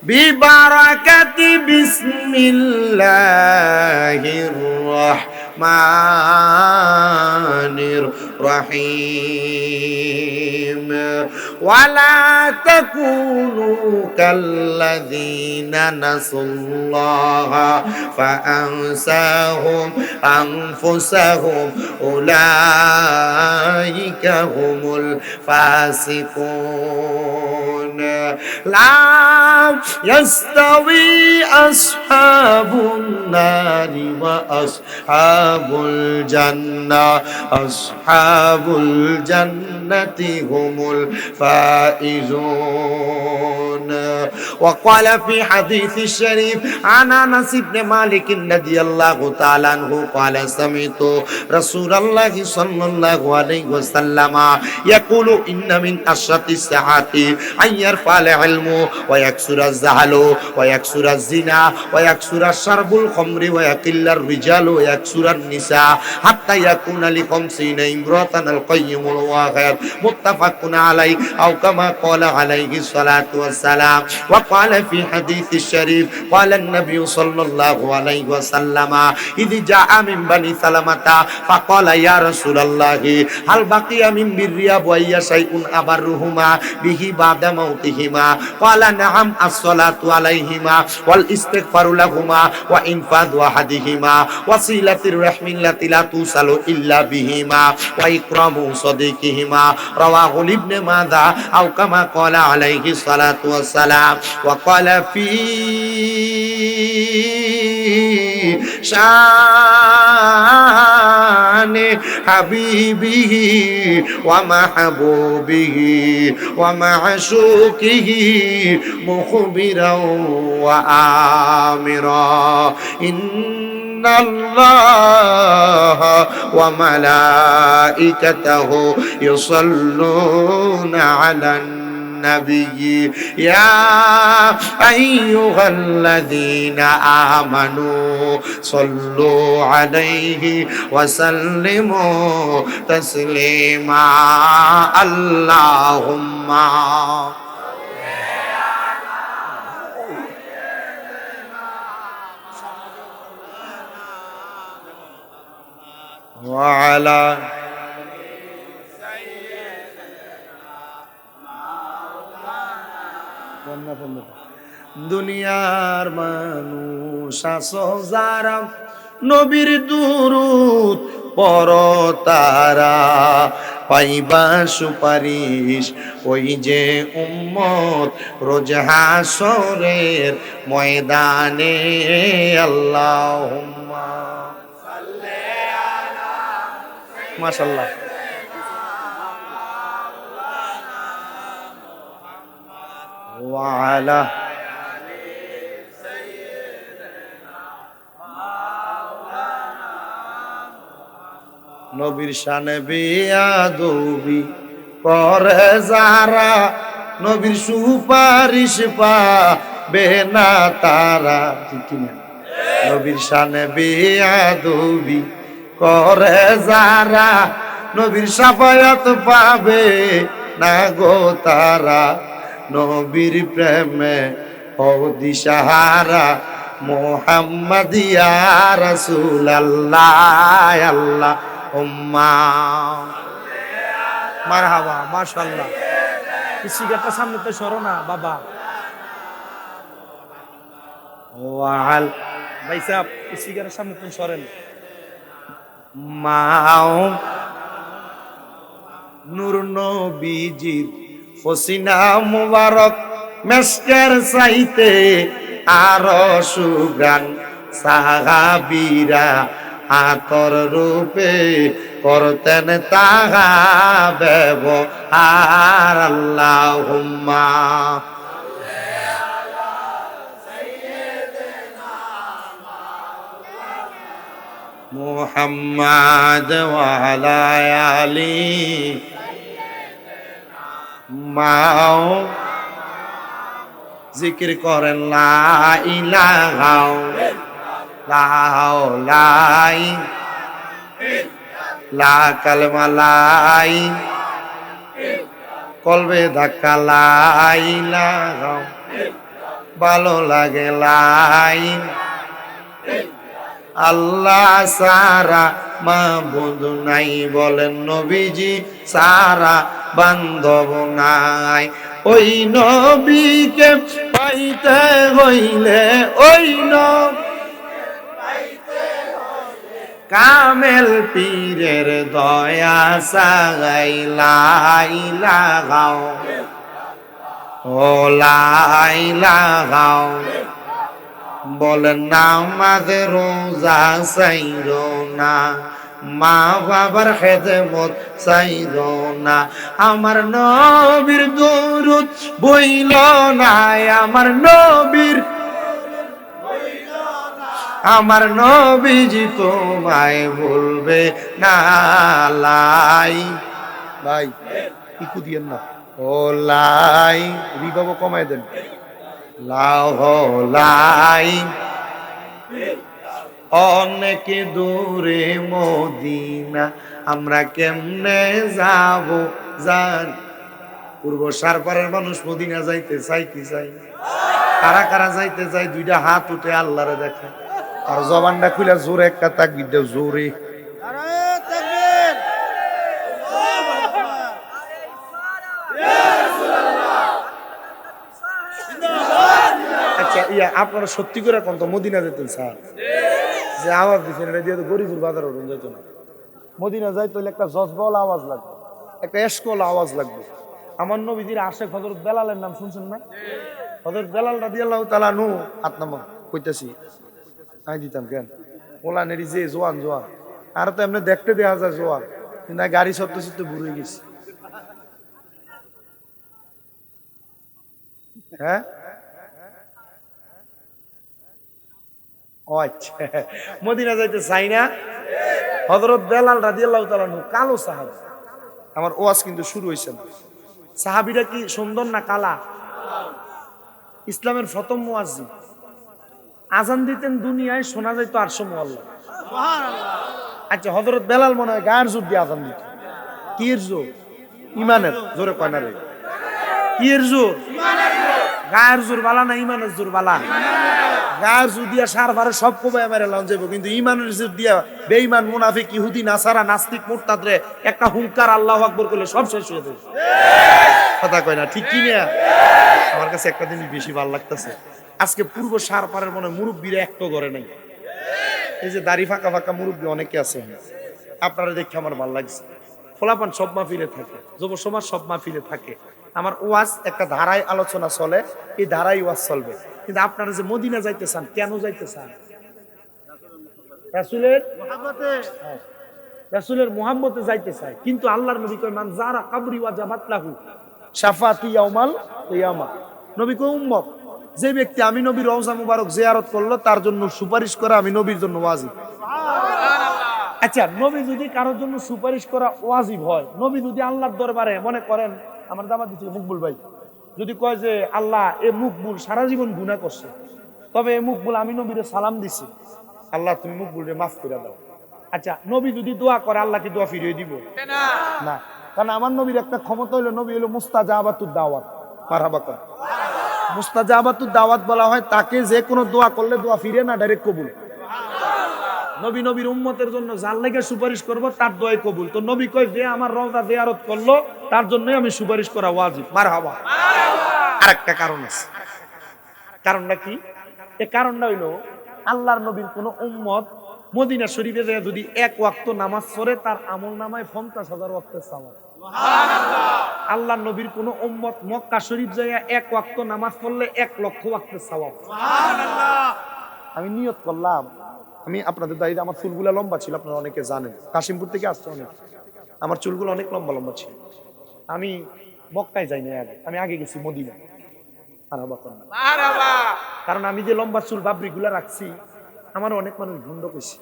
বিবারাকাতি বিসমিল্লাহির রাহমানির রহিম। ওয়ালা তাকুনু কাল্লাযীনা নাসুল্লাহা ফাআনসাহুম আনফুসাহুম উলাইকা হুমুল ফাসিকুন। লা ইয়াস্তাউই আসহাবুন নারি ওয়া আসহাবুল জান্নাহ আসহাবুল জান্নাতি হুমুল ফাইজুন وقال في حديث الشريف عن انس بن مالك رضي الله تعالى عنه قال سمعت رسول الله صلى الله عليه وسلم يقول ان من اشرط الساعات ان يرفع العلم ويكثر الزهل ويكثر الزنا ويكثر شرب الخمر ويقل الرجال ويكثر النساء حتى يكون لخمسين امرأة القيم الواخر متفق عليه او كما قال عليه الصلاة والسلام وقال في حديث الشريف قال النبي صلى الله عليه وسلم إذ جاء من بني سلمة فقال يا رسول الله هل بقي من بر أبوي شيء أبرهما به بعد موتهما قال نعم الصلاة عليهما والاستغفار لهما وإنفاذ أحدهما وصلة الرحم التي لا توصل إلا بهما وإكرام صديقهما رواه ابن ماجه أو كما قال عليه الصلاة والسلام وقال في شان حبيبه ومحبوبه ومعشوقه مخبرا وآمرا إن الله وملائكته يصلون على النبي يا أيها الذين آمنوا صلوا عليه وسلموا تسليما اللهم وعلى দুনিয়ার মানুষ আসো যারা নবীর দুরূদ পড়ো তারা পাইবা সুপারিশ ওই যে উম্মত রোজ হাসরের ময়দানে আল্লাহুম্মা সাল্লি আলা মাশাআল্লাহ وعلى নবীর শানে বেয়াদবি করে যারা নবীর সুপারিশ পাবে না তারা ঠিক না নবীর শানে বেয়াদবি করে যারা নবীর শাফায়াত পাবে না গো তারা নবীর প্রেমে হও দিশাহারা মোহাম্মদ ইয়া রাসূলুল্লাহ আল্লাহুম্মা মারহাবা মাশাআল্লাহ সিগারেটটা সামনে তো সরো না বাবা ওয়াল ভাই সাহেব সিগারেটের সামনে তো সরেন মাও নূর নবীজি ফসিনা মুবারক মেসকের চাইতে আরো সুগান সাহাবীরা আতর রূপে করতেন তাহা ব্যবহার আল্লাহুম্মা মুহাম্মাদ ওয়া আলা আলি মাও জিকির করেন লা ইলাহা লাও লাই লা কালমা লাই কলবে ধাক্কা লাই লাগাও ভালো লাগে লাই আল্লাহ সারা মাবুদ নাই বলেন নবীজি সারা বান্ধব নাই ওই নবীকে পাইতে হইলে ওই কামেল পীরের দয়া সাগাই লাই লাগাও ও লা ইলাহা, বলেন নামাজ রোজা চাইরো না, মা বাবার খেদমত চাইরো না, আমার নবীর দরুদ বইল না, আমার নবীর, আমার নবীজি তোমায় ভুলবে না। লাই ভাই ইকু দিয়েন না, ও লাই রিবাবো কমাই দেন, লাহ লাই অনেক দূরে মদিনা, আমরা কেমনে যাব জান। পূর্ব সারপাড়ের মানুষ মদিনা যাইতে চাই কি চাই? কারা কারা যাইতে চাই? দুইটা হাত উঠে আল্লাহরে দেখে, আর জবানটা খুলে জোরে একটা তাকবীর দাও, জোরে। আচ্ছা ইয়া আপনারা সত্যি করে কোন তো মদিনা যেতেন স্যার? যে আওয়াজ দিচ্ছেন এটা দিয়ে তো গরিবুর বাজার ওরকম যেত না। মদিনা যাইতে হলে একটা জজবাল আওয়াজ লাগবে, একটা এসকল আওয়াজ লাগবে। আমার নবীজির আশেক হযরত বেলালের নাম শুনছেন না? হযরত বেলাল রাদিয়াল্লাহু তাআলা নু হাত নামা কইতাছি আই দিতাম কেন ওলানেরই যে জোয়ান জোয়ান, আর তো এমনি দেখতে দেখা যায় জোয়ান, কিন্তু গাড়ি সত্যি তো বুড়ে গেছে। হ্যাঁ ও আচ্ছা, মদিনা যাইতে চাই না। হযরত বেলাল রাদিয়াল্লাহু তাআলা নু কালো সাহাবী। আমার ওয়াজ কিন্তু শুরু হইছে না। সাহাবীরা কি সুন্দর না কালা? ইসলামের প্রথম মুয়াজ্জিন, আজান দিতেন দুনিয়ায়, শোনা যাইত আরশ মুআল্লা। আচ্ছা হযরত বেলাল মনে হয় গায়ের জোর দিয়ে আজান দিত। কি এর জোর? ইমানের জোরে কয় না রে? কি এর জোর? গায়ের জোর বালা না ইমানের জোর বালা? গায়ের জোর দিয়া সার ভারে সব কোবায় মেরে লাউন যাইব, কিন্তু ইমানের জোর দিয়া বেঈমান মুনাফিক ইহুদি নাসারা নাস্তিক মুরতাদরে একটা হুঙ্কার আল্লাহু আকবার করলে সব শেষ হয়ে যাবে। কথা কয় না ঠিক কি না? আমার কাছে একটা জিনিস বেশি ভালো লাগতেছে, আজকে পূর্ব সারপাড়ের মনে মুরব্বীরা একটো ঘরে নাই। এই যে দাড়ি ফাঁকা ফাঁকা মুরব্বী অনেকে আছে, আপনারা দেখে আমার ভালো লাগছে। খোলাপান সব মাহফিলে থাকে, যুব সমাজ সব মাহফিলে থাকে। আমার ওয়াজ একটা ধারায় আলোচনা চলে, এই ধারায় ওয়াজ চলবে। কিন্তু আপনারা যে মদিনা যাইতে চান, কেন যাইতে চান? রাসূলের মুহাব্বতে, রাসূলের মুহাব্বতে যাইতে চায়। কিন্তু আল্লাহর নবী কয় মান যারা কবরি ওয়াজাবাত লাহু শাফাতি ইয়াউমাল কিয়ামা। নবী কয় উম্মত যে ব্যক্তি আমি নবীর রওজা মুবারক জিয়ারত করলো তার জন্য সুপারিশ করা আমি নবীর জন্য ওয়াজিব। আচ্ছা নবী যদি কারোর জন্য সুপারিশ করা ওয়াজিব হয়, নবী যদি আল্লাহর দরবারে মনে করেন, আমার দামাত দিছিল মকবুল ভাই, যদি কয় যে আল্লাহ এ মকবুল সারা জীবন গুনাহ করছে, তবে এ মকবুল আমি নবীরে সালাম দিছি, আল্লাহ তুমি মকবুলরে মাফ করে দাও। আচ্ছা নবী যদি দোয়া করে আল্লাহ কি দোয়া ফিরিয়ে দিব? না, কারণ আমার নবীর একটা ক্ষমতা হলো, নবী হলো মুস্তাজাবাতুদ দাওয়াত। মারহাবা কর। মুস্তাজাবাতুদ দাওয়াত বলা হয় তাকে যে কোনো দোয়া করলে দোয়া ফিরে না, ডাইরেক্ট কবুল। নবী নবীর উম্মতের জন্য যার লেগে সুপারিশ করব তার দোয়াই কবুল। তো নবী কয় যে আমার রওজা জিয়ারত করলো তার জন্যই আমি সুপারিশ করা ওয়াজিব। মারহাবা। আরেকটা কারণ আছে। কারণটা কি? এই কারণটা হইলো আল্লাহর নবীর কোন উম্মত মদিনা শরীফে যায় যদি এক ওয়াক্ত নামাজ পড়ে তার আমল নামায় 50,000 ওয়াক্তের সওয়াব। সুবহানাল্লাহ। আল্লাহর নবীর কোন উম্মত মক্কা শরীফ যায় এক ওয়াক্ত নামাজ পড়লে 1,00,000 ওয়াক্তের সওয়াব। সুবহানাল্লাহ। আমি নিয়ত করলাম, আমি আপনাদের দাঁড়িয়ে আমার চুলগুলা লম্বা ছিল, আপনারা অনেকে জানেন, কাশিমপুর থেকে আসছে অনেক, আমার চুলগুলো অনেক লম্বা লম্বা ছিল। আমি মক্কায় যাইনি আগে, আমি আগে গেছি মদিনা। কারণ আমি যে লম্বা চুল বাবরি গুলা রাখছি, আমার অনেক মানুষ ভণ্ড কইছে।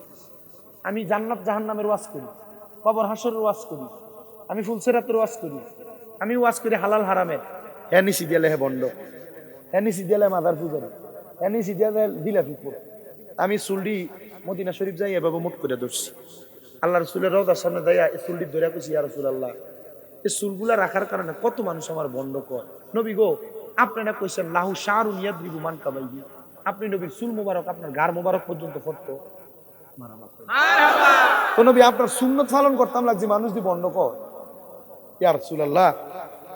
আমি জান্নাত জাহান্নামের ওয়াজ করি, কবর হাসরের ওয়াজ করি, আমি ফুলসেরাতের ওয়াজ করি, আমি ওয়াজ করি হালাল হারামের। এনিসি দিয়ালে হে বন্ড, এনিসি দিয়ালে মাদার পূজারি, এনিসি দিয়ালে দিলাফিপুর। আমি চুলটি মদিনা শরীফ যাই এভাবে মুট করে ধরছি, আল্লাহ রসুলের রওজার সামনে দাঁড়িয়ে এই চুলটি ধরে কইছি ইয়া রাসূলুল্লাহ, এই চুলগুলা রাখার কারণে কত মানুষ আমার বন্ড কয়। নবী গো আপনারা কইছেন লাহু শারুন ইয়াদরিবু মান কাবাইহি, আপনি নবীর চুল মোবারক আপনার গার মোবারক পর্যন্ত ফটতো। মারহাবা। তো নবী আপনার সুন্নত পালন করতাম লাগছে, মানুষ দি বন্ধ কর। ইয়া রাসূলুল্লাহ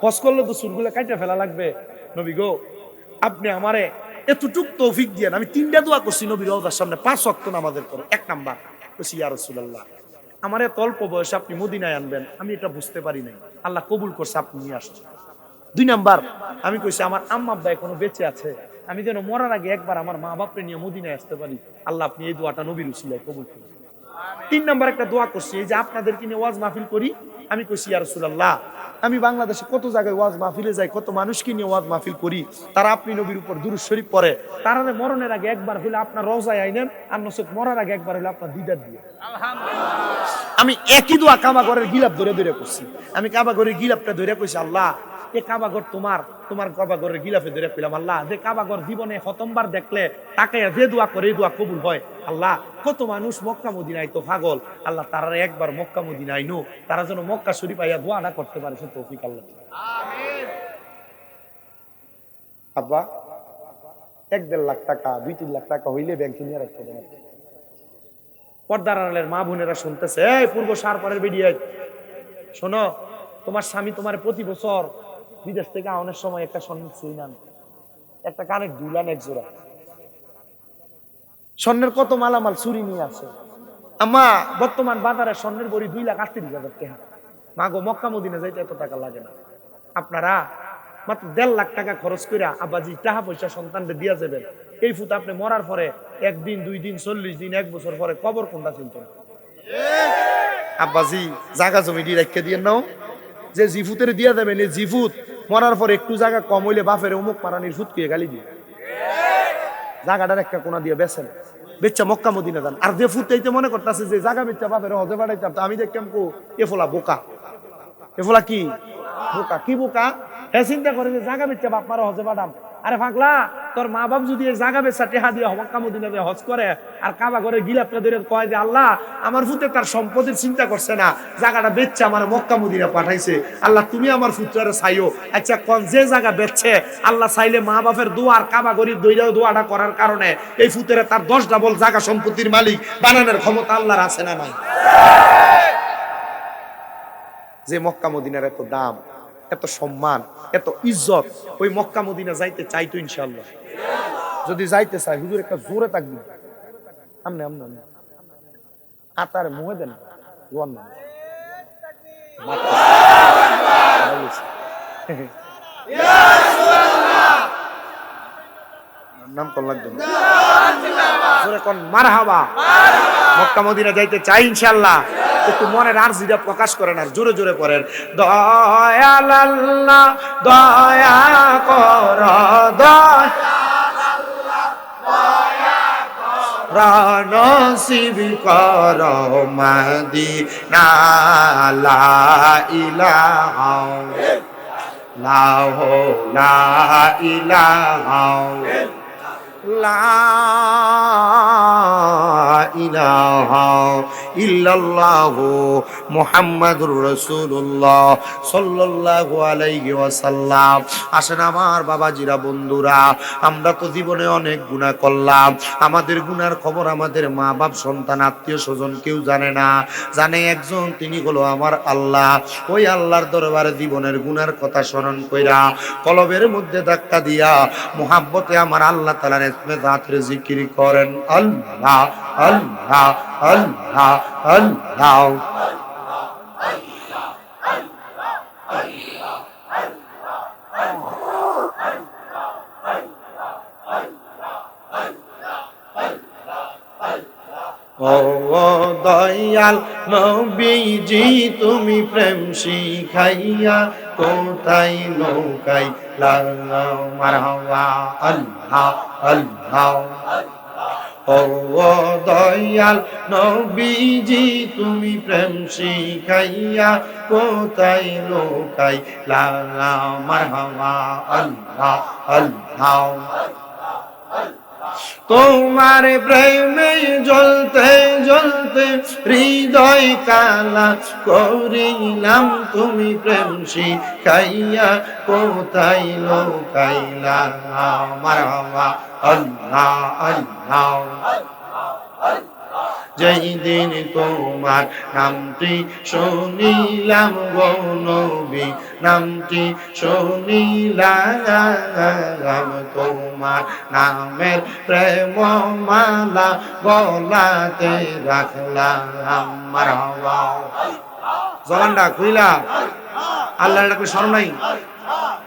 হজ করলে তো চুলগুলা কাইটা ফেলা লাগবে। নবী গো আপনি আমারে এতটুক তৌফিক দিয়েন, আমি 3টা দোয়া করছি নবীর রওজার সামনে 5 ওয়াক্ত নামাজের পর। 1 নাম্বার কইছি ইয়া রাসূলুল্লাহ আমার এত অল্প বয়সে আপনি মদিনায় আনবেন, আমি এটা বুঝতে পারি নাই, আল্লাহ কবুল করছে, আপনি নিয়ে আসছেন। 2 নাম্বার, আমি কইছি আমার আম্মা আব্বা এখনো বেঁচে আছে, আমি যেন মরার আগে একবার আমার মা বাপরে নিয়ে মদিনায় আসতে পারি। আল্লাহ আপনি এই দোয়াটা নবীর উসিলায় কবুল করুন। 3 নাম্বার একটা দোয়া করছি, এই যে আপনাদেরকে নিয়ে ওয়াজ মাহফিল করি, আমি কইছি ইয়া রাসূলুল্লাহ, আমি বাংলাদেশে কত জায়গায় ওয়াজ মাহফিলে যাই, কত মানুষকে নিয়ে ওয়াজ মাহফিল করি, তারা আপনি নবীর উপর দুরূদ শরীফ পড়ে, তারা মরণের আগে একবার হইলে আপনার রওজায় আইনেন, আর নসক মরার আগে একবার হইলে আপনার দিদার দিয়ে। আমি একই দোয়া কাবা ঘরের গিলাপ ধরে ধরে করছি। আমি কাবা ঘরের গিলাপটা ধরে কইছি, আল্লাহ এ কাবা ঘর তোমার, তোমার কাবা ঘরের গিলাফে ধরে কইলাম, আল্লাহ যে কাবা ঘর জীবনে প্রথমবার দেখলে তাকে যে দোয়া করে এই দোয়া কবুল হয়। আল্লাহ কত মানুষ মক্কা মদিনায় তো পাগল, আল্লাহ তারা একবার মক্কা মদিনায় নো, তারা যেন মক্কা শরীফ আইয়া দোয়াটা করতে পারে, সে তৌফিক আল্লাহ। আব্বা 1-1.5 লাখ টাকা 2-3 লাখ টাকা হইলে ব্যাংকে নিয়ে রাখতে দেন। পর্দার আড়ালের মা বোনেরা শুনতেছে, এই পূর্ব সারপাড়ের বেরিয়ে শোনো, তোমার স্বামী তোমার প্রতি বছর বিদেশ থেকে আনার সময় একটা স্বর্ণের চেইন আন, একটা কানের দুল আন, 1 জোড়া স্বর্ণের কত মালামাল চুরি নিয়ে আসে। আম্মা বর্তমান বাজারে স্বর্ণের বড়ি 2,38,000 টাকা। মা গো মক্কা মদিনা যাইতে এত টাকা লাগে না, আপনারা মাত্র 1.5 লাখ টাকা খরচ করে আব্বাজি টাকা পয়সা সন্তানদের দিয়া যাবেন। এই ফুট আপনি মরার পরে 1 দিন 2 দিন 40 দিন 1 বছর পরে কবর কোনটা চিন্তা আব্বাজি জায়গা জমি দিয়ে রেখে দিয়ে নাও, যে জিফুতের দিয়া দেবেন এই জিফুত মরার পর একটু জায়গা কম হইলে বাপের অমুক মারানির ফুট কে গালি দিয়ে জায়গাটার একটা কোনা দিয়ে বেছেন, বেচ্চা মক্কা মদিনা যান। আর যে ফুট এইতে মনে করতেছে যে জায়গা বেচ্চা বাপের হজে বাড়াইতাম, আমি দেখতাম কো এফোলা বোকা, এফোলা কি বোকা, কি বোকা, হ্যাঁ চিন্তা করে যে জায়গা বেচ্চা বাপ মারা হজে বাড়াম। আরে পাগলা, তোর মা বাপ যদি এই জায়গা বেচা টেহা দিয়ে মক্কা মদিনাতে হজ করে আর কাবা ঘরে গিলাপটা ধরে কয় যে আল্লাহ আমার ফুতে তার সম্পদের চিন্তা করছে না, জায়গাটা বেচছে আমার মক্কা মদিনা পাঠাইছে, আল্লাহ তুমি আমার ফুতরে চাইও। আচ্ছা কোন যে জায়গা বেচছে আল্লাহ চাইলে মা বাপের দোয়া আর কাবা ঘরের দোয়াটা করার কারণে এই ফুতেরে তার 10 ডাবল জায়গা সম্পত্তির মালিক বানানোর ক্ষমতা আল্লাহর আছে না নাই? যে মক্কা মদিনার এত দাম, এত সম্মান, এত ইজ্জত, ওই মক্কা মদিনা যাইতে চাইতো ইনশাআল্লাহ। যদি যাইতে চাই হুজুর একটা জোরে থাকবি, আমনে আমনে আমনে আতার মুহে দেন রোয়ান না নাম কোন লাগবে জোরে কোন মারহাবা। মক্কা মদিনা যাইতে চাই ইনশাআল্লাহ। একটু মনের আরজিটা প্রকাশ করেন আর জোরে জোরে পড়েন, দয়াল আল্লাহ দয়া কর, দয়া নসিব কর মদিনা, লা ইলাহা লা ইলাহা লা ইলাহা ইল্লাল্লাহু মুহাম্মাদুর রাসূলুল্লাহ সাল্লাল্লাহু আলাইহি ওয়াসাল্লাম। আসেন আমার বাবাজিরা, বন্ধুরা, আমরা তো জীবনে অনেক গুনাহ করলাম, আমাদের গুনার খবর আমাদের মা বাপ সন্তান আত্মীয় স্বজন কেউ জানে না, জানে একজন, তিনি হলো আমার আল্লাহ। ওই আল্লাহর দরবারে জীবনের গুনার কথা স্মরণ কইরা কলবের মধ্যে ধাক্কা দিয়া মুহাব্বতে আমার আল্লাহ তাআলার ইসমে জাতের জিকির করেন, আল্লাহ আল্লাহ আল্লাহ আল্লাহ। ও দয়াল নবীজি তুমি প্রেম শিখাইয়া কোথায় নৌকাইলা, মারহাবা আল্লাহ আল্লাহ। ও দয়াল নবীজি তুমি প্রেম শিখাইয়া কোথায় নৌকাইলা, মারহাবা আল্লাহ আল্লাহ। তোমার প্রেমে জ্বলতে জ্বলতে হৃদয় কালা করিলাম, তুমি প্রেম শিখাইয়া কোথায় লোকাইলা, মারহাবা আল্লাহ আল্লাহ। যেই দিন তোমার নামটি শুনিলাম গো নবী, নামটি শুনিলাম, তোমার নামের প্রেম মালা গলাতে রাখলাম, মারহাবা। জবানটা খুইলা আল্লাহর ডাকে শরম নাই।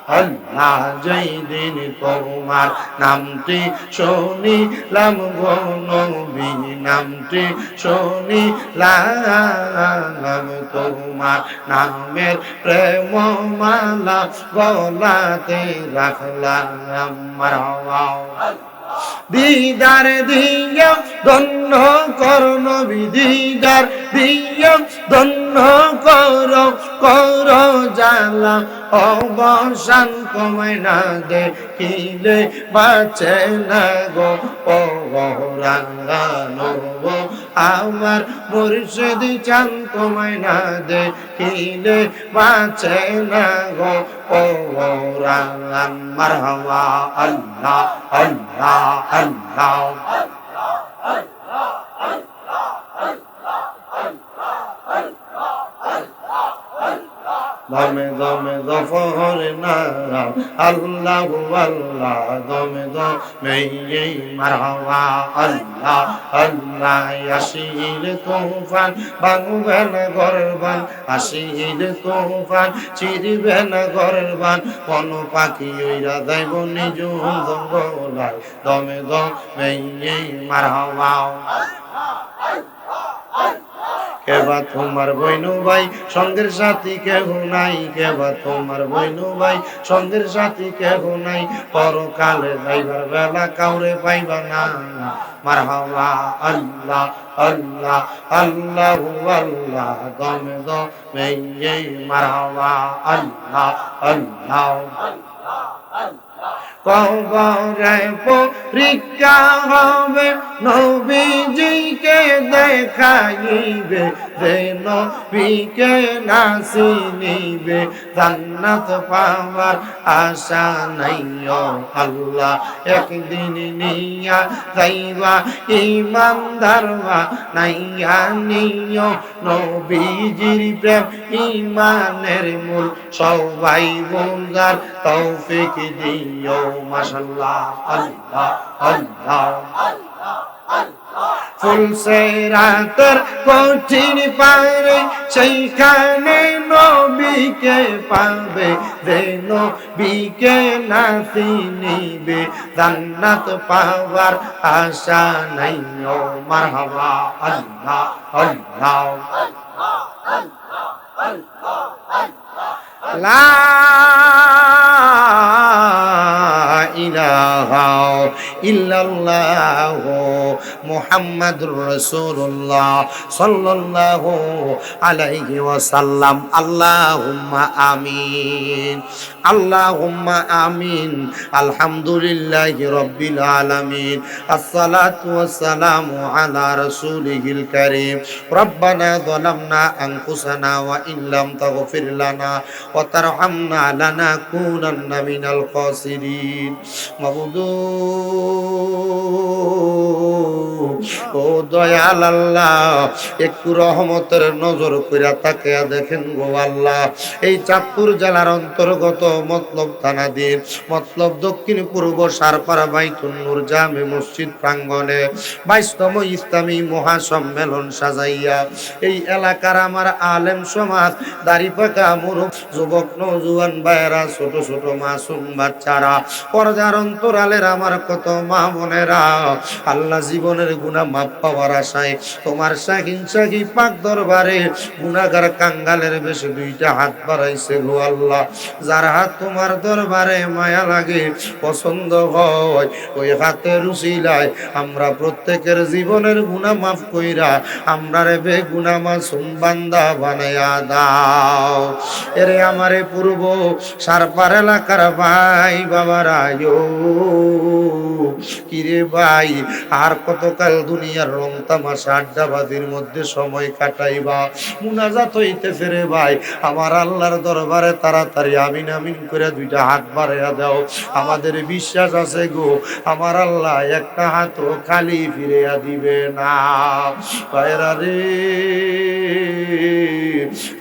আল্লাহ যেই দিন তোমার নামটি শুনিলাম গো নবী নামটি শুনিলাম তোমার নামের প্রেম মালা গলাতে রাখলাম মারওয়া দিদার দিয়া ধন্য কর নবী দিদার দিয়া ধন্য কর কর জালা অবসান কমায় না দেখিলে বাঁচে না গো পরানো আমার মুর্শিদ চান কমায় না দেখিলে বাঁচে না গো পরান মারহাবা আল্লাহ আল্লাহ আল্লাহ দমে দমে গফর নাম আল্লাহ আল্লাহ দমে দমে মারহাবা আল্লাহ আল্লাহ আসিল তুফান ভাঙবে না গরবান আসিল তুফান চিরবে না গরবান কোন পাখি ওইরা যাইব নিজ জঙ্গলায় দমে দমে মারহাবা কেবা তোমার বইনু ভাই সঙ্গের সাথী কেহ নাই কেবা তোমার বইনু ভাই সঙ্গের সাথী কেহ নাই পরকালে যাইবার বেলা কাউরে পাইবা না মারহাবা আল্লাহ আল্লাহ আল্লাহু আল্লাহ দমে দমে মারহাবা আল্লাহ আল্লাহ কবরে পরীক্ষা হবে নবীজিকে দেখাইবে যে নবীকে না চিনিবে জান্নাত পাওয়ার আশা নাই ও আল্লাহ একদিন নিয়া যাইবা ইমানদারবা নাইয়া নিও নবীজির প্রেম ইমানের মূল সবাই বোঝার তৌফিক দিও মাশাআল্লাহ আল্লাহ আল্লাহ ফুলসে রাতের কঠিন পারে সেইখানে নবীকে পাবে যে নবীকে না চিনিবে জান্নাত পাওয়ার আশা নাই ও মারহাবা আল্লাহ আল্লাহ লা ইলাহা ইল্লাল্লাহ মুহাম্মাদুর রাসূলুল্লাহ সাল্লাল্লাহু আলাইহি ওয়াসাল্লাম আল্লাহুম্মা আমিন আল্লাহুম্মা আমিন আলহামদুলিল্লাহি রাব্বিল আলামিন আসসালাতু ওয়াসসালামু আলা রাসূলিহিল কারীম রব্বানা যালামনা আনফুসানা ওয়া ইল্লাম তাগফির লানা ওয়া তারহামনা লানাকুনান্না মিনাল খাসিরিন মাবুদু ও দয়াল আল্লাহ একটু রহমতের নজর কইরা তাকিয়া দেখেন গো আল্লাহ এই চাঁদপুর জেলার অন্তর্গত মতলব থানাধীন মতলব দক্ষিণ পূর্ব সারপাড়া বাইতুন নূর জামে মসজিদ প্রাঙ্গণে 22তম ইসলামী মহাসম্মেলন সাজাইয়া এই এলাকার আমার আলেম সমাজ দাড়িপাকা মুরুব যুবক নওজোয়ান ভাইয়েরা ছোট ছোট মাসুম বাচ্চারা পর্দার অন্তরালের আমার কত মা বোনেরা আল্লাহ জীবনের গুনাহ মাফ পাওয়ার আশায় তোমার শাহিন শাহী পাক দরবারে গুনাহগার কাঙ্গালের বেশে দুইটা হাত বাড়াইছে গো আল্লাহ যার হাত তোমার দরবারে মায়া লাগে পছন্দ হয় ওই হাতের উসিলায় আমরা প্রত্যেকের জীবনের গুনাহ মাফ কইরা আমরারে বেগুনাহ মাসুম বান্দা বানায়া দাও এরে আমারে পূর্ব সারপার এলাকার ভাই বাবারা কিরে ভাই আর কতকাল দুনিয়ার রং তামাশা আড্ডাবাজির মধ্যে সময় কাটাইবা মুনাজাত হইতেছে রে ভাই আমার আল্লাহর দরবারে তাড়াতাড়ি আমিন আমিন করে দুইটা হাত বাড়াইয়া দাও আমাদের বিশ্বাস আছে গো আমার আল্লাহ একটা হাতও খালি ফিরিয়া দিবে না ভাইরা রে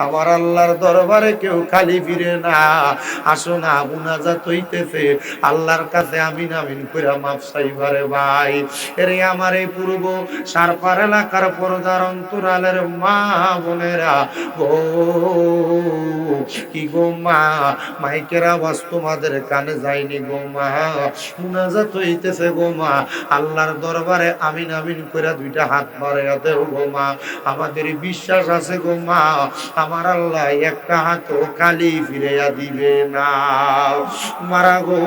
আমার আল্লাহর দরবারে কেউ খালি ফিরে না আসো না মুনাজাত চাইতেছে, আল্লাহর কাছে আমিন আমিন কইরা মাফ চাইবারে ভাই। এরে আমার এই পূর্ব সারপার এলাকার পর্দার অন্তরালের মা বোনেরা গো, কি গো মা, মাইকের আওয়াজ তোমাদের কানে যায়নি গো মা, মুনাজাত হইতেছে গো মা, আল্লাহর দরবারে আমিন আমিন কইরা দুইটা হাত বাড়াইয়া দেও গো মা। আমাদের বিশ্বাস আছে গো মা, আমার আল্লাহ একটা হাতও খালি ফিরাইয়া দিবে না। মারা গো,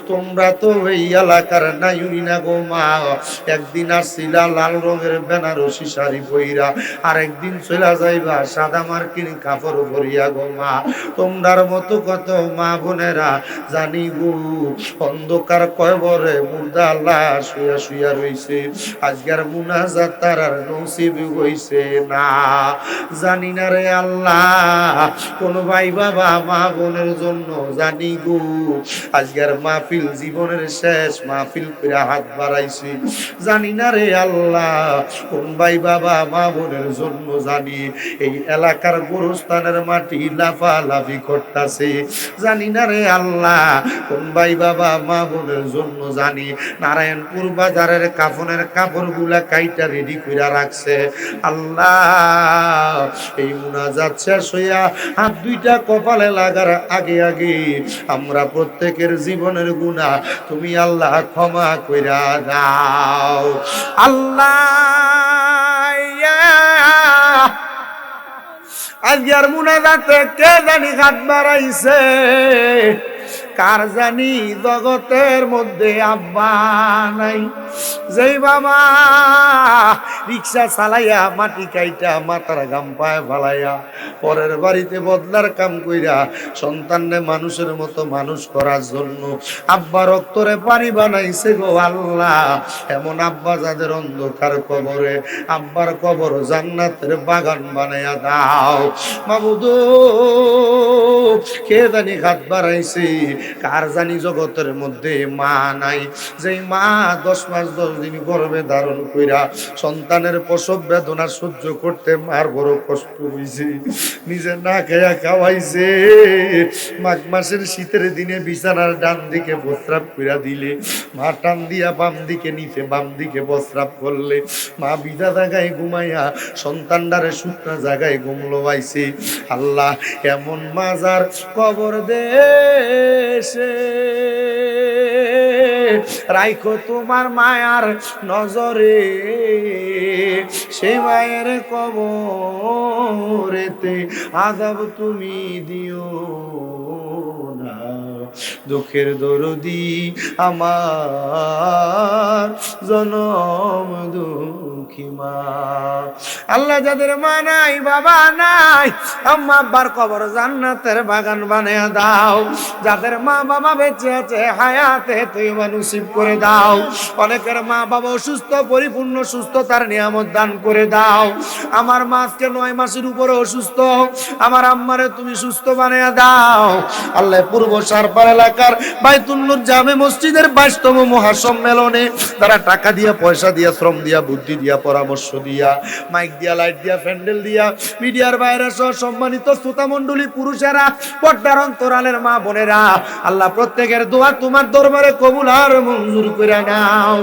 তোমরা তো এই এলাকার নাইউনি না গো মা। একদিন আসছিলা লাল রঙের বেনারসি শাড়ি পইরা, আর একদিন চলে যাইবা সাদা মার্কিন কাপড় পরিয়া গো মা। তোমরার মতো কত মা বোনেরা জানি গো অন্ধকার কয়বরে মুর্দা আল্লাহ শুয়া শুয়া রইছে, আজকের মুনাজাত তার আর নসিব হইছে না। জানি না রে আল্লাহ, কোন ভাই বাবা মা বোনের জন্য জানি গো আজকের মাহফিল জীবনের শেষ মাহফিল করে হাত বাড়াইছি। জানি না রে আল্লাহ, কোন ভাই বাবা মা বোনের জন্য জানি এই এলাকার গোরস্থানের মাটি লাফালাফি করতেছে। জানি না রে আল্লাহ, কোন ভাই বাবা মা বোনের জন্য জানি নারায়ণপুর বাজারের কাফনের কাপড় গুলা কাইটা রেডি করে রাখছে। আল্লাহ, এই মুনাজাত শেষ হইয়া হাত দুইটা কপালে লাগার আগে আগে আমরা প্রত্যেকের জীবনের গুনাহ তুমি আল্লাহ ক্ষমা কইরা দাও। আল্লাহ, আজকের মুনাজাতে কে জানি হাত বাড়াইছে, কার জানি জগতের মধ্যে আব্বা নাই। যেই বাবা রিক্সা চালাইয়া মাটি কাইটা মাথার গাম পায়ে ফালাইয়া পরের বাড়িতে বদলার কাম কইরা সন্তানরে মানুষের মতো মানুষ করার জন্য আব্বা রক্তরে পানি বানাইছে গো আল্লাহ, এমন আব্বা যাদের অন্ধকার কবরে, আব্বার কবর জান্নাতের বাগান বানাইয়া দাও। মাবুদ, কে জানি হাত বাড়াইছে, কার জানি জগতের মধ্যে মা নাই, যেই মা 10 মাস 10 দিন গর্ভে ধারণ কইরা সন্তানের প্রসব বেদনা সহ্য করতে মার বড় কষ্ট হইছে, নিজে না খেয়া খাওয়াইছে। মাঘ মাসের শীতের দিনে বিছানার ডান দিকে প্রস্রাব কইরা দিলে মা টান দিয়া বাম দিকে নিচে বাম দিকে প্রস্রাব করলে মা বিধা জায়গায় ঘুমাইয়া সন্তানটারে শুকনা জায়গায় ঘুমলো আইছে। আল্লাহ, এমন মাজার কবর দেশে রাইখো তোমার মায়ার নজরে, সেই মায়ের কবরেতে আযাব তুমি দিও না। দুঃখের দরদি আমার জনম দুঃখী মা। আল্লাহ, যাদের মা নাই বাবা নাই, আম্মা আব্বার কবর জান্নাতের বাগান বানিয়ে দাও। যাদের মা বাবা বেঁচে আছে হায়াতে তুই নসিব করে দাও। অনেকের মা বাবা অসুস্থ, পরিপূর্ণ সুস্থতার নিয়ামত দান করে দাও। আমার মা আজকে 9 মাসের উপরে অসুস্থ, আমার আম্মারে তুমি সুস্থ বানিয়ে দাও। আল্লাহ, পূর্ব সারপার এলাকার বাইতুল নূর জামে মসজিদের 22তম মহাসম্মেলনে তারা টাকা দিয়া, পয়সা দিয়া, শ্রম দিয়া, বুদ্ধি দিয়া, পরামর্শ দিয়া, মাইক দিয়া, লাইট দিয়া, প্যান্ডেল দিয়া, মিডিয়ার বাইরে সহ সম্মানিত শ্রোতা মণ্ডলী, পুরুষেরা, পর্দার অন্তরালের মা বোনেরা, আল্লাহ প্রত্যেকের দোয়া তোমার দরবারে কবুল আর মঞ্জুর করে নাও।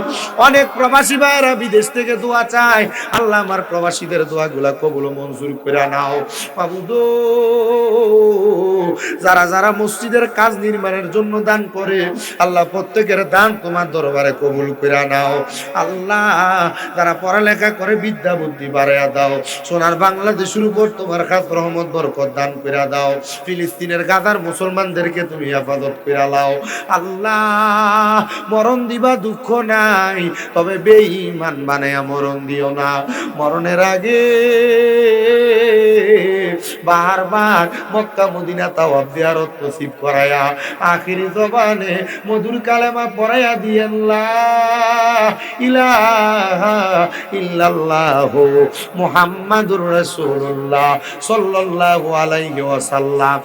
অনেক প্রবাসী ভাইরা বিদেশ থেকে দোয়া চায়, আল্লাহ আমার প্রবাসীদের দোয়াগুলা কবুল মঞ্জুর করে নাও। মাবুদ, যারা যারা মসজিদের কাজ নির্মাণের জন্য দান করে আল্লাহ প্রত্যেকের দান তোমার দরবারে কবুল করে নাও। আল্লাহ, যারা পড়ালেখা করে বিদ্যা বুদ্ধি বাড়াইয়া দাও। সোনার বাংলাদেশের উপর তোমার খাস রহমত বরকত দান করে দাও। ফিলিস্তিনের গাজার মুসলমানদেরকে তুমি হেফাজত করে লাও। আল্লাহ, মরণ দিবা দুঃখ নাই, তবে বেঈমান বানায়া মরণ দিও না। মরণের আগে বারবার মক্কা মদিনা তাওয়াফ জিয়ারত নসিব করায়া আখিরি জবানে মধুর কালেমা পড়ায়া দিয়েন লা ইলাহা ইল্লাল্লাহ মুহাম্মাদুর রাসূলুল্লাহ সাল্লাল্লাহু আলাইহি ওয়াসাল্লাম।